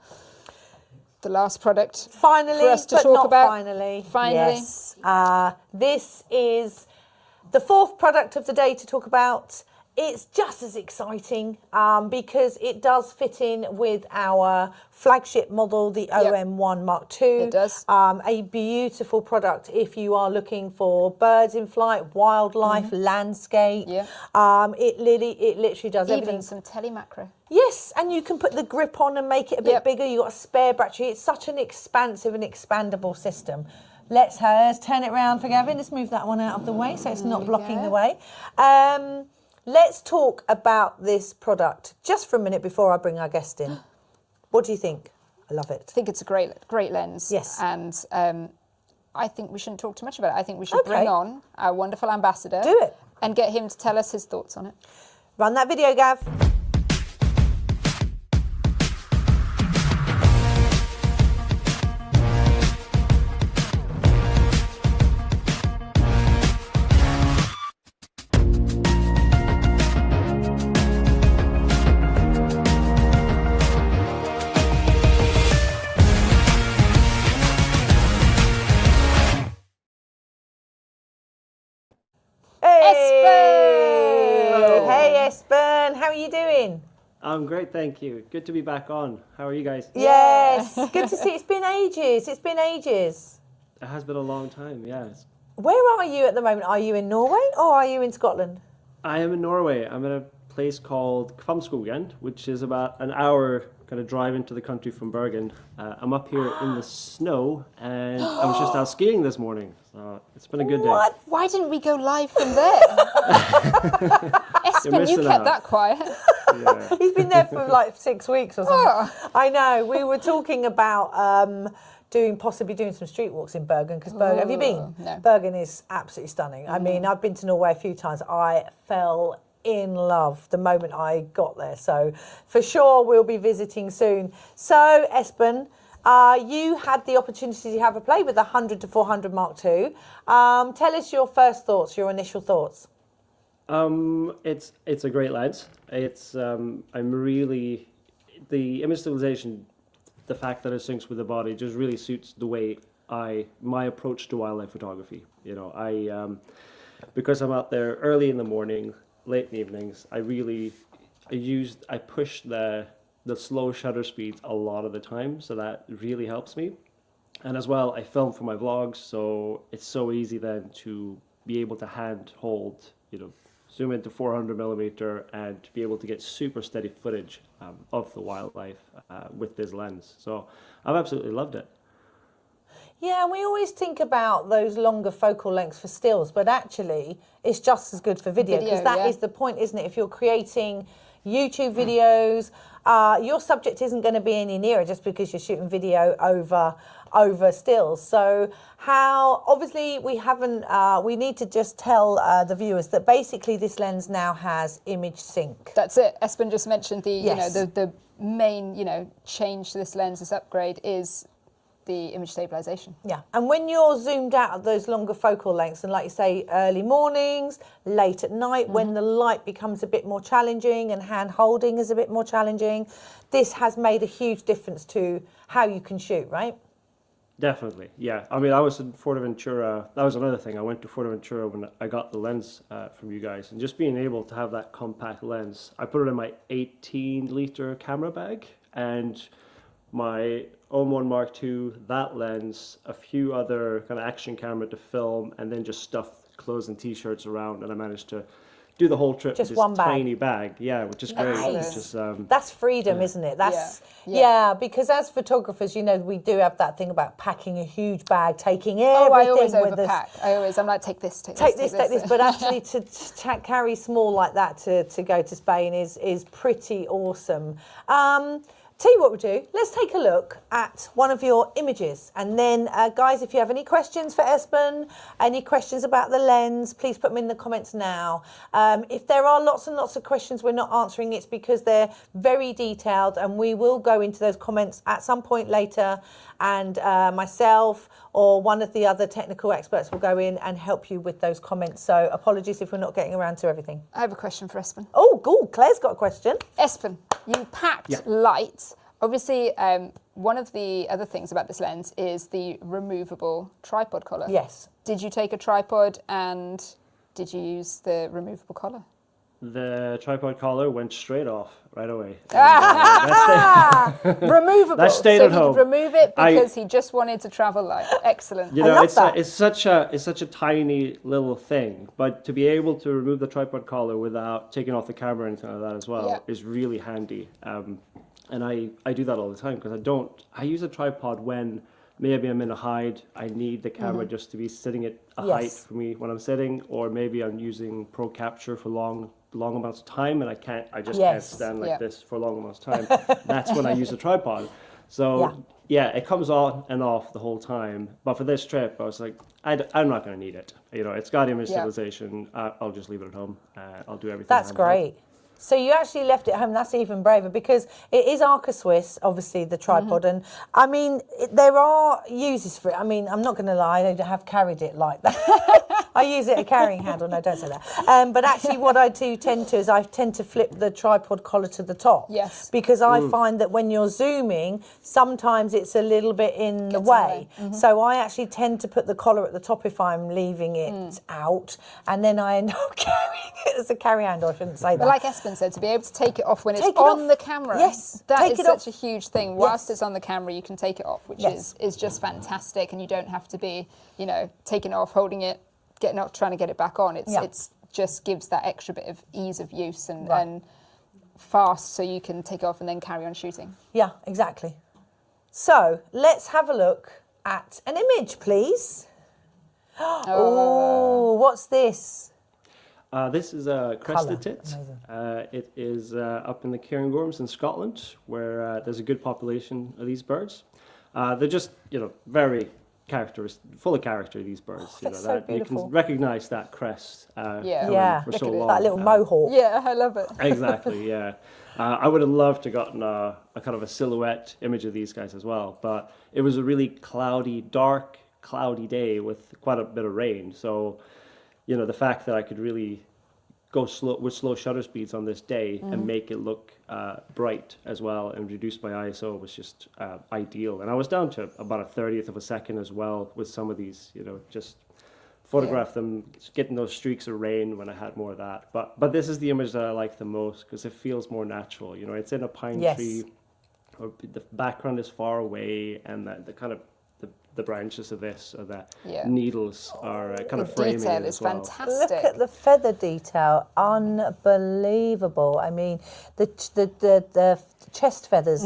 the last product finally, for us to but talk not about. Finally, yes. This is the 4th product of the day to talk about. It's just as exciting because it does fit in with our flagship model, the OM1 Mark II. It does. A beautiful product if you are looking for birds in flight, wildlife, landscape. It literally does everything. Even some telemacro. Yes, and you can put the grip on and make it a bit bigger. You've got a spare battery. It's such an expansive and expandable system. Let's turn it around for Gavin. Let's move that one out of the way so it's not blocking the way. Let's talk about this product just for a minute before I bring our guest in. What do you think? I love it. I think it's a great lens. Yes. And I think we shouldn't talk too much about it. I think we should bring on our wonderful ambassador. Do it. And get him to tell us his thoughts on it. Run that video, Gav. Hey Espen, how are you doing? I'm great, thank you. Good to be back on. How are you guys? Yes, good to see. It's been ages. It has been a long time, yes. Where are you at the moment? Are you in Norway or are you in Scotland? I am in Norway. I'm at a place called Kvamskogen, which is about an hour kind of drive into the country from Bergen. I'm up here in the snow, and I was just out skiing this morning. So it's been a good day. What? Why didn't we go live from there? Espen, you missing kept out. that quiet. Yeah. He's been there for like 6 weeks or something. I know. We were talking about possibly doing some street walks in Bergen, because Bergen, have you been? No. Bergen is absolutely stunning. I mean, I've been to Norway a few times. I fell in love the moment I got there. So for sure we'll be visiting soon. So Espen, you had the opportunity to have a play with the 100 to 400 Mark II. Tell us your first thoughts, your initial thoughts. It's a great lens. It's I'm really, the image stabilization, the fact that it syncs with the body just really suits the way my approach to wildlife photography. You know, I because I'm out there early in the morning, late in the evenings, I push the slow shutter speeds a lot of the time, so that really helps me. And as well, I film for my vlogs, so it's so easy then to be able to hand hold, zoom into 400 millimeter and to be able to get super steady footage of the wildlife with this lens. So I've absolutely loved it. Yeah, and we always think about those longer focal lengths for stills, but actually it's just as good for video, because that is the point, isn't it? If you're creating YouTube videos, your subject isn't going to be any nearer just because you're shooting video over stills. So obviously we need to just tell the viewers that basically this lens now has image sync. That's it. Espen just mentioned Yes. the main change to this lens, this upgrade, is the image stabilization. Yeah, and when you're zoomed out at those longer focal lengths, and like you say, early mornings, late at night, when the light becomes a bit more challenging and hand holding is a bit more challenging, this has made a huge difference to how you can shoot, right? Definitely, yeah. I mean, I was in Fuerteventura. That was another thing. I went to Fuerteventura when I got the lens from you guys, and just being able to have that compact lens. I put it in my 18-liter camera bag, and my OM1 Mark II, that lens, a few other kind of action camera to film, and then just stuff clothes and t-shirts around, and I managed to do the whole trip Just with one this bag. tiny bag. Yeah, which is great. Nice. It's just, That's freedom, isn't it? That's Yeah. because as photographers, we do have that thing about packing a huge bag, taking Oh, I everything always with us. overpack. I'm like, take this. Take this. But actually, to carry small like that to go to Spain is pretty awesome. Tell you what we'll do. Let's take a look at one of your images, and then, guys, if you have any questions for Espen, any questions about the lens, please put them in the comments now. If there are lots and lots of questions we're not answering, it's because they're very detailed, and we will go into those comments at some point later, and myself or one of the other technical experts will go in and help you with those comments. So apologies if we're not getting around to everything. I have a question for Espen. Oh, cool. Claire's got a question. Espen, you packed light. Obviously, one of the other things about this lens is the removable tripod collar. Yes. Did you take a tripod, and did you use the removable collar? the tripod collar went straight off right away. Removable. That stayed so at home. He could remove it because he just wanted to travel light. Excellent. You I know, love it's that. it's such a tiny little thing, but to be able to remove the tripod collar without taking off the camera or anything like that as well is really handy. And I do that all the time because I use a tripod when maybe I'm in a hide, I need the camera just to be sitting at a height for me when I'm sitting, or maybe I'm using pro capture for long amounts of time and I just can't stand like this for long amounts of time. That's when I use a tripod. So it comes on and off the whole time. But for this trip, I was like, I'm not going to need it. You know, it's got image stabilization. I'll just leave it at home. I'll do everything. That's great. So you actually left it home. That's even braver because it is Arca Swiss, obviously, the tripod. And I mean, there are uses for it. I mean, I'm not going to lie, I have carried it like that. I use it a carrying handle. No, don't say that. But actually what I do tend to flip the tripod collar to the top. Yes. Because I find that when you're zooming, sometimes it's a little bit in the way. So I actually tend to put the collar at the top if I'm leaving it out. And then I end up carrying it as a carry handle. I shouldn't say that. But like Espen said, to be able to take it off when it's on the camera, that is such a huge thing. Whilst it's on the camera, you can take it off, which is just fantastic, and you don't have to be, taking it off, holding it, getting up, trying to get it back on. It's just gives that extra bit of ease of use and fast so you can take off and then carry on shooting. Yeah, exactly. So let's have a look at an image, please. Oh, what's this? This is a crested Colour, tit. amazing. It is up in the Cairngorms in Scotland, where there's a good population of these birds. They're just, very full of character, these birds. That's so that you beautiful. can recognize that crest Yeah. for Look so at it. long. That little mohawk. Yeah, I love it. Exactly, yeah. I would have loved to gotten a kind of a silhouette image of these guys as well, but it was a really dark, cloudy day with quite a bit of rain. So, the fact that I could really go slow shutter speeds on this day and make it look bright as well and reduce my ISO was just ideal. And I was down to about a 30th of a second as well with some of these, just photograph them, getting those streaks of rain when I had more of that. But this is the image that I like the most because it feels more natural. It's in a pine tree, or the background is far away, and the kind of the branches of this, or the needles are kind of framing detail it is as well. fantastic. Look at the feather detail, unbelievable. I mean, the chest feathers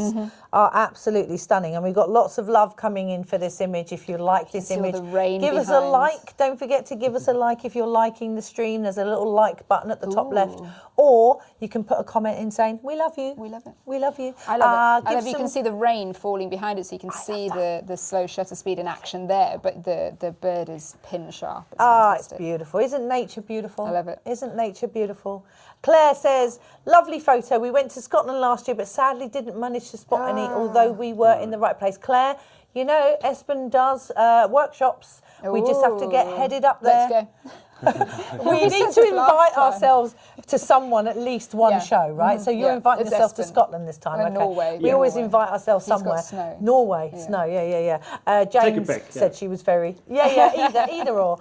are absolutely stunning, and we've got lots of love coming in for this image. If you like this see all image, the rain give us a behind. like. Don't forget to give us a like if you're liking the stream. There's a little like button at the top left, or you can put a comment in saying, we love you. We love it. We love you. I love it. I give love you can see the rain falling behind it, so you can see the slow shutter speed in action there, but the bird is pin sharp. It's it's fantastic. beautiful. Isn't nature beautiful? I love it. Isn't nature beautiful? Claire says, lovely photo. We went to Scotland last year, but sadly didn't manage to spot any, although we were in the right place. Claire, Espen does workshops. We just have to get headed up there. Let's go. We need said to this last invite time. ourselves to someone at least one Yeah. show, right? So you're Yeah. inviting It's yourself to Espen. Scotland this time, And okay? Norway. We Yeah. always Norway. invite ourselves He's got somewhere. snow. Norway, Yeah. snow, yeah. James pick, yeah. said she was very, either or.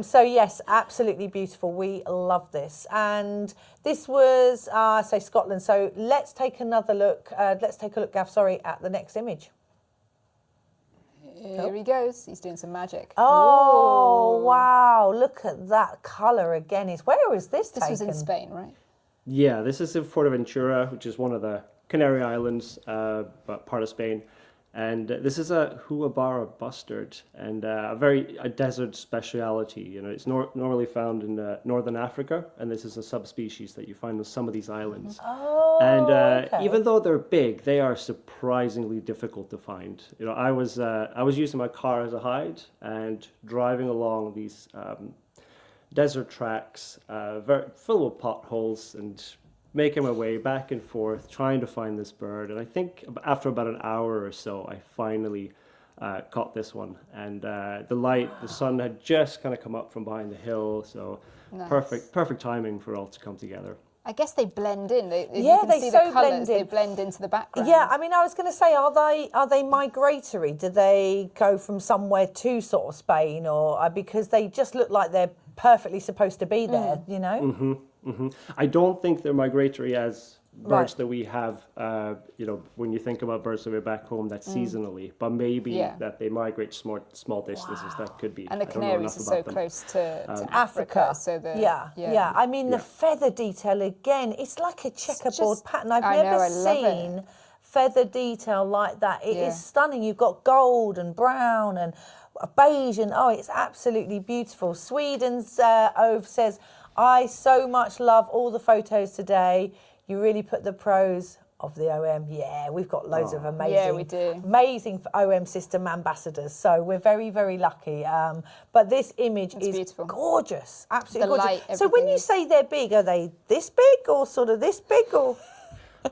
So yes, absolutely beautiful. We love this, and this was say Scotland. So let's take another look. Let's take a look, Gav. Sorry, at the next image. Here he goes. He's doing some magic. Oh wow! Look at that colour again. Where is this This taken? was in Spain, right? Yeah, this is in Fuerteventura, which is one of the Canary Islands, but part of Spain. And this is a Huabara bustard, and a desert speciality. It's normally found in northern Africa, and this is a subspecies that you find on some of these islands. Oh, And okay. even though they're big, they are surprisingly difficult to find. I was using my car as a hide and driving along these desert tracks, full of potholes, and making my way back and forth, trying to find this bird. And I think after about an hour or so, I finally caught this one. And the sun had just kind of come up from behind the hill, so Nice. perfect timing for it all to come together. I guess they blend in. You Yeah, can they see so the colours. blend They in. blend into the background. Yeah, I mean, I was going to say, are they migratory? Do they go from somewhere to sort of Spain, or because they just look like they're perfectly supposed to be there? I don't think they're migratory as birds Right. that we have, when you think about birds that we're back home, that's seasonally, but maybe that they migrate small distances, that could be. And the I don't know Canaries enough are so about them. close to Africa. Africa. So Yeah. I mean, the feather detail again, it's like a checkerboard just- pattern. I've I know, never I love it. seen feather detail like that. It is Yeah. stunning. You've got gold and brown and beige, and it's absolutely beautiful. Sweden's Ove says, I so much love all the photos today. You really put the pros of the OM. Yeah, we've got loads of amazing, Yeah, we do. amazing OM system ambassadors. So we're very, very lucky. But this image is beautiful. gorgeous, absolutely The gorgeous. light, So when everything you is- say they're big, are they this big or sort of this big or?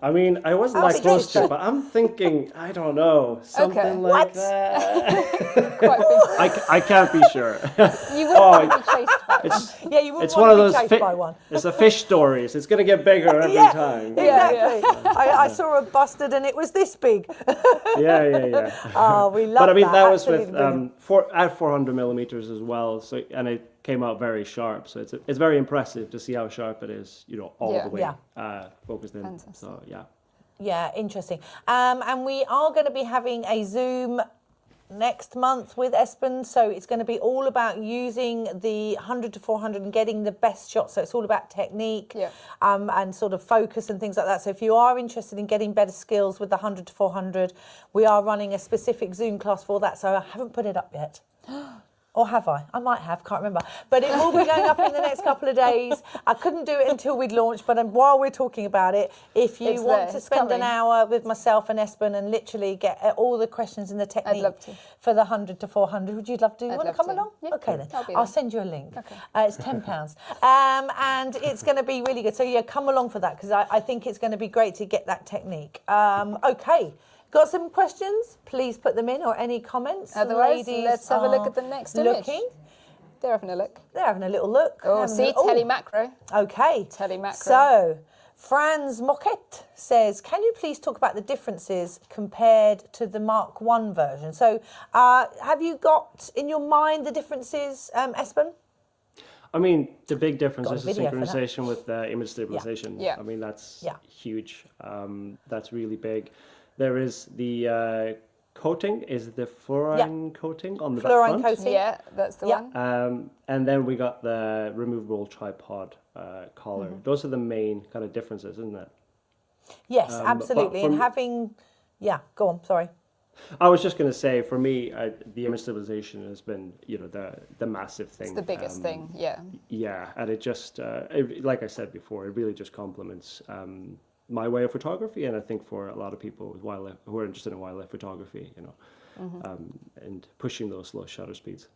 I mean, I wasn't How that big close is to it? it, but I'm thinking, I don't know, something like What? that. Quite big. I can't be sure. You wouldn't be chased by them. Yeah, you wouldn't It's want one of to those be chased by one. it's the fish stories. It's going to get bigger every Yeah, time. exactly. I saw a bustard and it was this big. Yeah. Oh, we love But I mean, that was Absolutely with brilliant. at 400 millimeters as well. So, and it came out very sharp. So it's very impressive to see how sharp it is. All Yeah. the way Yeah. focused in. Fantastic. So yeah. Yeah, interesting. And we are going to be having a Zoom next month with Espen. So it's going to be all about using the 100 to 400 and getting the best shots. So it's all about technique and sort of focus and things like that. So if you are interested in getting better skills with the 100 to 400, we are running a specific Zoom class for that. So I haven't put it up yet. Or have I? I might have, can't remember. But it will be going up in the next couple of days. I couldn't do it until we'd launched, but while we're talking about it, if you want to spend an hour with myself and Espen and literally get all the questions and the technique for the 100 to 400, would you love to? You want to come along? Yeah. Okay then. I'll send you a link. Okay. It's £10. And it's going to be really good. So yeah, come along for that because I think it's going to be great to get that technique. Okay. Got some questions? Please put them in or any comments. Otherwise, let's have a look at the next image. They're having a look. They're having a little look. Oh, see, telemacro. Okay. Telemacro. So, Franz Moquet says, can you please talk about the differences compared to the Mark 1 version? So, have you got in your mind the differences, Espen? I mean, the big difference is the synchronization with image stabilization. Yeah. I mean, that's huge. That's really big. There is the coating, is the fluorine coating on the back front. Coating. Yeah, that's the one. And then we got the removable tripod collar. Those are the main kind of differences, isn't it? Yes, absolutely. And having, go on, sorry. I was just going to say, for me, the image stabilization has been, the massive thing. It's the biggest thing, yeah. Yeah, and it just, like I said before, it really just complements my way of photography, and I think for a lot of people with wildlife who are interested in wildlife photography, and pushing those low shutter speeds.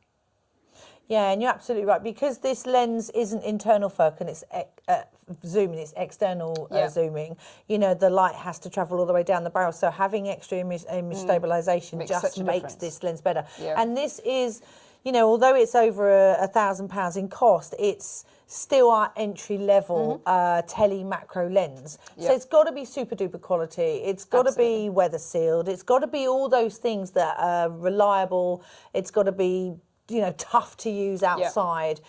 Yeah, and you're absolutely right, because this lens isn't internal focus and it's zooming, it's external zooming. The light has to travel all the way down the barrel, so having extra image stabilization just makes this lens better. Yeah. And this is, although it's over £1,000 in cost, it's still our entry level tele macro lens. So it's got to be super duper quality. It's got to be weather sealed. It's got to be all those things that are reliable. It's got to be tough to use outside,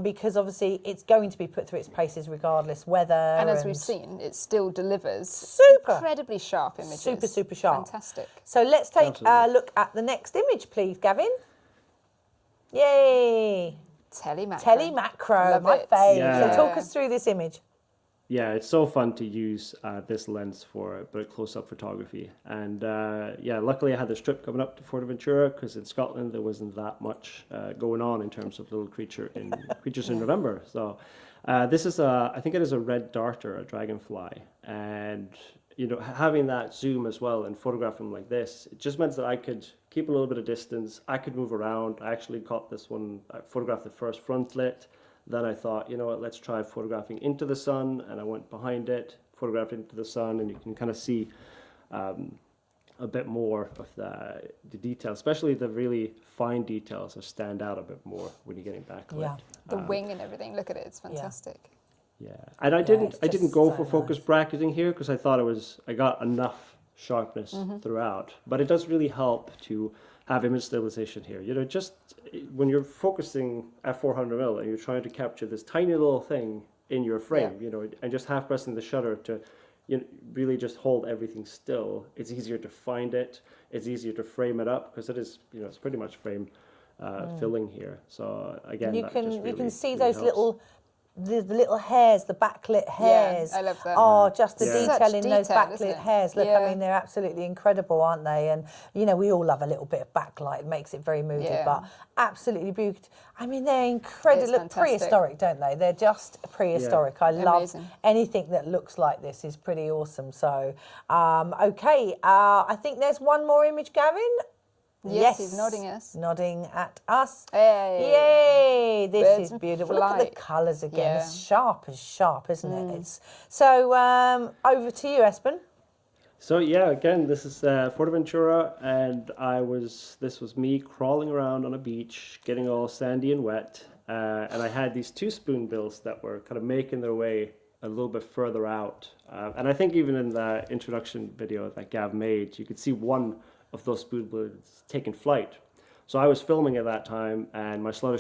because obviously it's going to be put through its paces regardless weather. And as we've seen, it still delivers incredibly sharp images. Super sharp. Fantastic. So let's take a look at the next image, please, Gavin. Yay. Telemacro, my fave. Yeah. So talk us through this image. Yeah, it's so fun to use this lens for close-up photography. And luckily I had this trip coming up to Fuerteventura, because in Scotland there wasn't that much going on in terms of little creatures in November. So this is I think it is a red darter, a dragonfly. And having that zoom as well and photograph them like this, it just meant that I could keep a little bit of distance. I could move around. I actually caught this one. I photographed the first frontlet. Then I thought, let's try photographing into the sun, and I went behind it, photographed into the sun, and you can kind of see a bit more of the detail, especially the really fine details that stand out a bit more when you're getting backlit. Yeah. The wing and everything, look at it, it's fantastic. Yeah, and I didn't go for focus bracketing here because I thought I got enough sharpness throughout, but it does really help to have image stabilization here. Just when you're focusing at 400mm and you're trying to capture this tiny little thing in your frame, and just half pressing the shutter to really just hold everything still, it's easier to find it. It's easier to frame it up because it is, it's pretty much frame filling here. So again, you can see those little. The little hairs, the backlit hairs. Yeah, I love that. Oh, just the detail in those backlit hairs. Look, I mean, they're absolutely incredible, aren't they? And, we all love a little bit of backlight. It makes it very moody, but absolutely beautiful. I mean, they're incredible. Look, prehistoric, don't they? They're just prehistoric. I love anything that looks like this is pretty awesome. So, okay. I think there's one more image, Gavin. Yes, he's nodding us. Nodding at us. Hey. Yay! This is beautiful. Look at the colours again. Yeah. It's sharp, isn't it? It's so. Over to you, Espen. So again, this is Fuerteventura, and this was me crawling around on a beach, getting all sandy and wet, and I had these two spoonbills that were kind of making their way a little bit further out, and I think even in the introduction video that Gav made, you could see one of those spoonbills taking flight. So I was filming at that time, and my shutter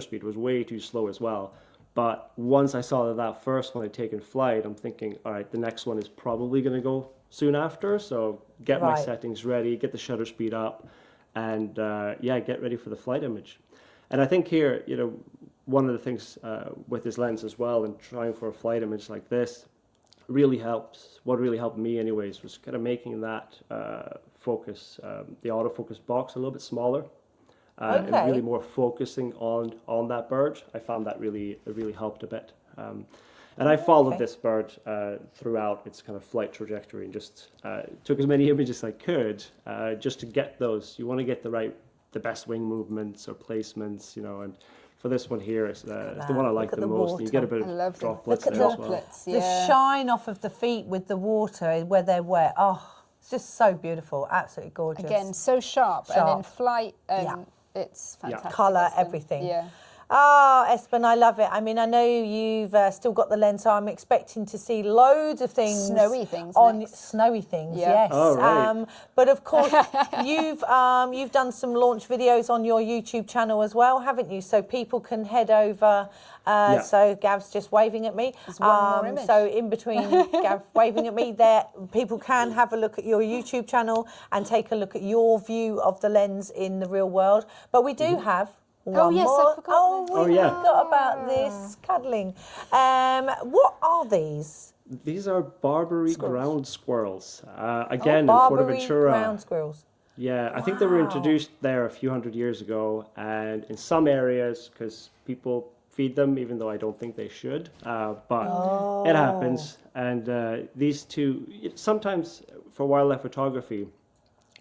speed was way too slow as well. But once I saw that first one had taken flight, I'm thinking, all right, the next one is probably going to go soon after. So get my settings ready, get the shutter speed up, and get ready for the flight image. And I think here, one of the things with this lens as well, and trying for a flight image like this, really helps. What really helped me, anyways, was kind of making that focus, the autofocus box, a little bit smaller, and really more focusing on that bird. I found that it really helped a bit. And I followed this bird throughout its kind of flight trajectory, and just took as many images as I could, just to get those. You want to get the best wing movements or placements, and for this one here, it's the one I like the most. And you get a bit of droplets there as well. The shine off of the feet with the water where they're wet. Oh, it's just so beautiful, absolutely gorgeous. Again, so sharp. And in flight, it's fantastic. Colour, everything. Yeah. Ah, Espen, I love it. I mean, I know you've still got the lens, so I'm expecting to see loads of things. Snowy things. Snowy things, yeah. yes. Oh, right. But of course, you've done some launch videos on your YouTube channel as well, haven't you? So people can head over. So Gav's just waving at me. There's one more image. So in between Gav waving at me there, people can have a look at your YouTube channel and take a look at your view of the lens in the real world. But we do have one yes, more. I forgot. We forgot about this cuddling. What are these? These are Barbary ground squirrels. Again, in Barbary Fuerteventura. ground squirrels. Yeah, I think they were introduced there a few hundred years ago, and in some areas, because people feed them, even though I don't think they should, but it happens. And these two, sometimes for wildlife photography,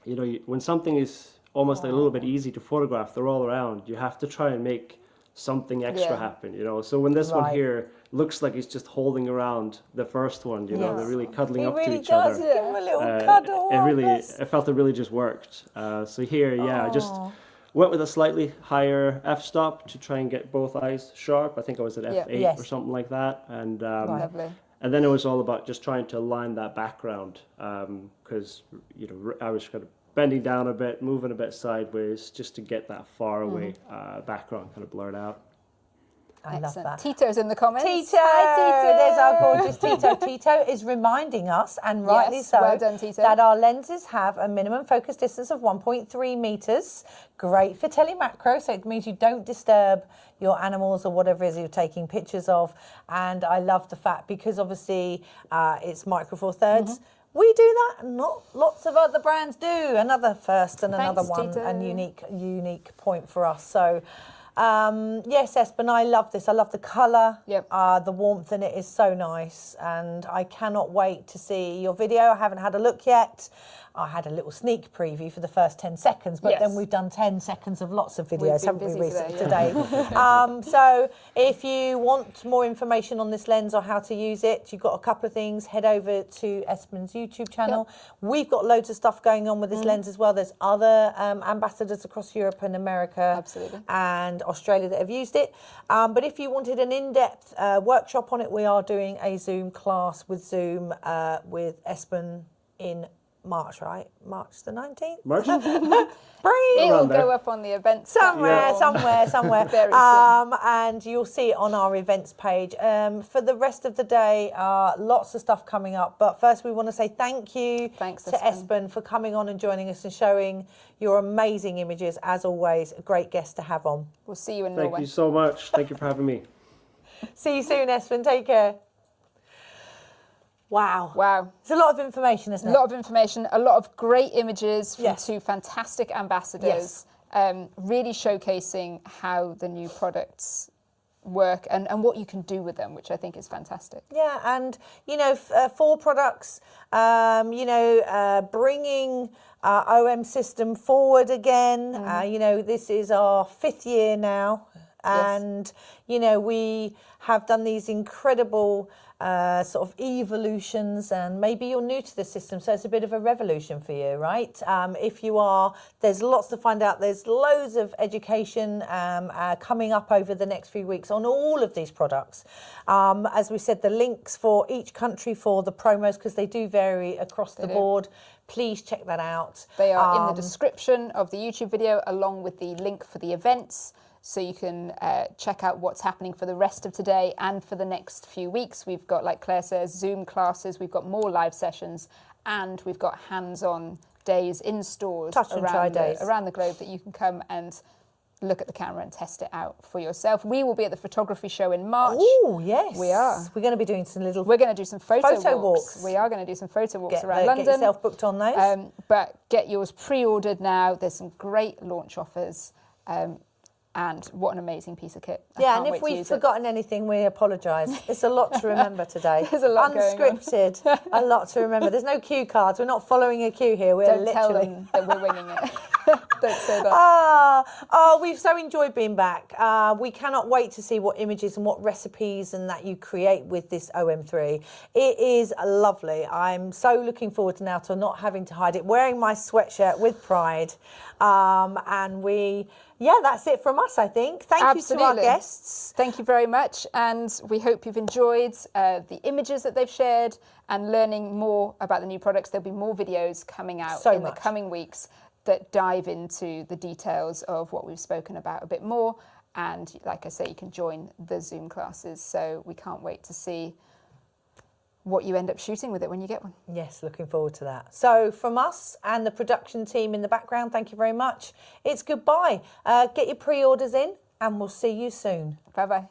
when something is almost a little bit easy to photograph, they're all around. You have to try and make something extra happen, So when this one here looks like he's just holding around the first one, they're really cuddling up to each other. Give him a little cuddle. I felt it really just worked. So here, I just went with a slightly higher f-stop to try and get both eyes sharp. I think I was at f8 or something like that. And Lovely. and then it was all about just trying to align that background, because I was kind of bending down a bit, moving a bit sideways, just to get that far away background kind of blurred out. I love that. Tito's in the comments. Tito! Hi, Tito! There's our gorgeous Tito. Tito is reminding us, and rightly Yes, so, well done, Tito. that our lenses have a minimum focus distance of 1.3 metres. Great for telemacro, so it means you don't disturb your animals or whatever it is you're taking pictures of. And I love the fact, because obviously it's micro four thirds. We do that, and not lots of other brands do. Another first and another one, Tito. and unique point for us. So, yes, Espen, I love this. I love the colour. Yep. The warmth in it is so nice, and I cannot wait to see your video. I haven't had a look yet. I had a little sneak preview for the first 10 seconds, but then we've done 10 seconds of lots of videos, haven't we, recently today? So if you want more information on this lens or how to use it, you've got a couple of things. Head over to Espen's YouTube channel. We've got loads of stuff going on with this lens as well. There's other ambassadors across Europe and America and Australia that have used it. But if you wanted an in-depth workshop on it, we are doing a Zoom class with Zoom with Espen in March, right? March the 19th? March? It'll go up on the events somewhere. Very soon. And you'll see it on our events page. For the rest of the day, lots of stuff coming up. But first, we want to say thank you to Espen for coming on and joining us and showing your amazing images. As always, a great guest to have on. We'll see you in Norway. Thank you so much. Thank you for having me. See you soon, Espen. Take care. Wow. It's a lot of information, isn't it? A lot of information, a lot of great images from two fantastic ambassadors, really showcasing how the new products work and what you can do with them, which I think is fantastic. Yeah, and, 4 products, bringing OM system forward again. This is our 5th year now. And, we have done these incredible sort of evolutions, and maybe you're new to the system, so it's a bit of a revolution for you, right? If you are, there's lots to find out. There's loads of education coming up over the next few weeks on all of these products. As we said, the links for each country for the promos, because they do vary across the board. Please check that out. They are in the description of the YouTube video, along with the link for the events. So you can check out what's happening for the rest of today and for the next few weeks. We've got, like Claire says, Zoom classes. We've got more live sessions. and we've got hands-on days in stores Touch and try days around the globe that you can come and look at the camera and test it out for yourself. We will be at the photography show in March. Oh, yes. We are. We're going to be doing some little... We're going to do some photo walks. We are going to do some photo walks around Get London. yourself booked on those. But get yours pre-ordered now. There's some great launch offers. And what an amazing piece of kit. I Yeah, can't and wait if to we've use it. forgotten anything, we apologise. It's a lot to remember today. There's a lot going on. Unscripted, a lot to remember. There's no cue cards. We're not following a cue here. We're Don't literally... tell them that we're winging it. Don't say that. We've so enjoyed being back. We cannot wait to see what images and what recipes and that you create with this OM3. It is lovely. I'm so looking forward to now to not having to hide it, wearing my sweatshirt with pride. That's it from us, I think. Thank you to our guests. Thank you very much. And we hope you've enjoyed the images that they've shared and learning more about the new products. There'll be more videos coming out in the coming weeks that dive into the details of what we've spoken about a bit more. And like I say, you can join the Zoom classes. So we can't wait to see what you end up shooting with it when you get one. Yes, looking forward to that. So from us and the production team in the background, thank you very much. It's goodbye. Get your pre-orders in and we'll see you soon. Bye-bye.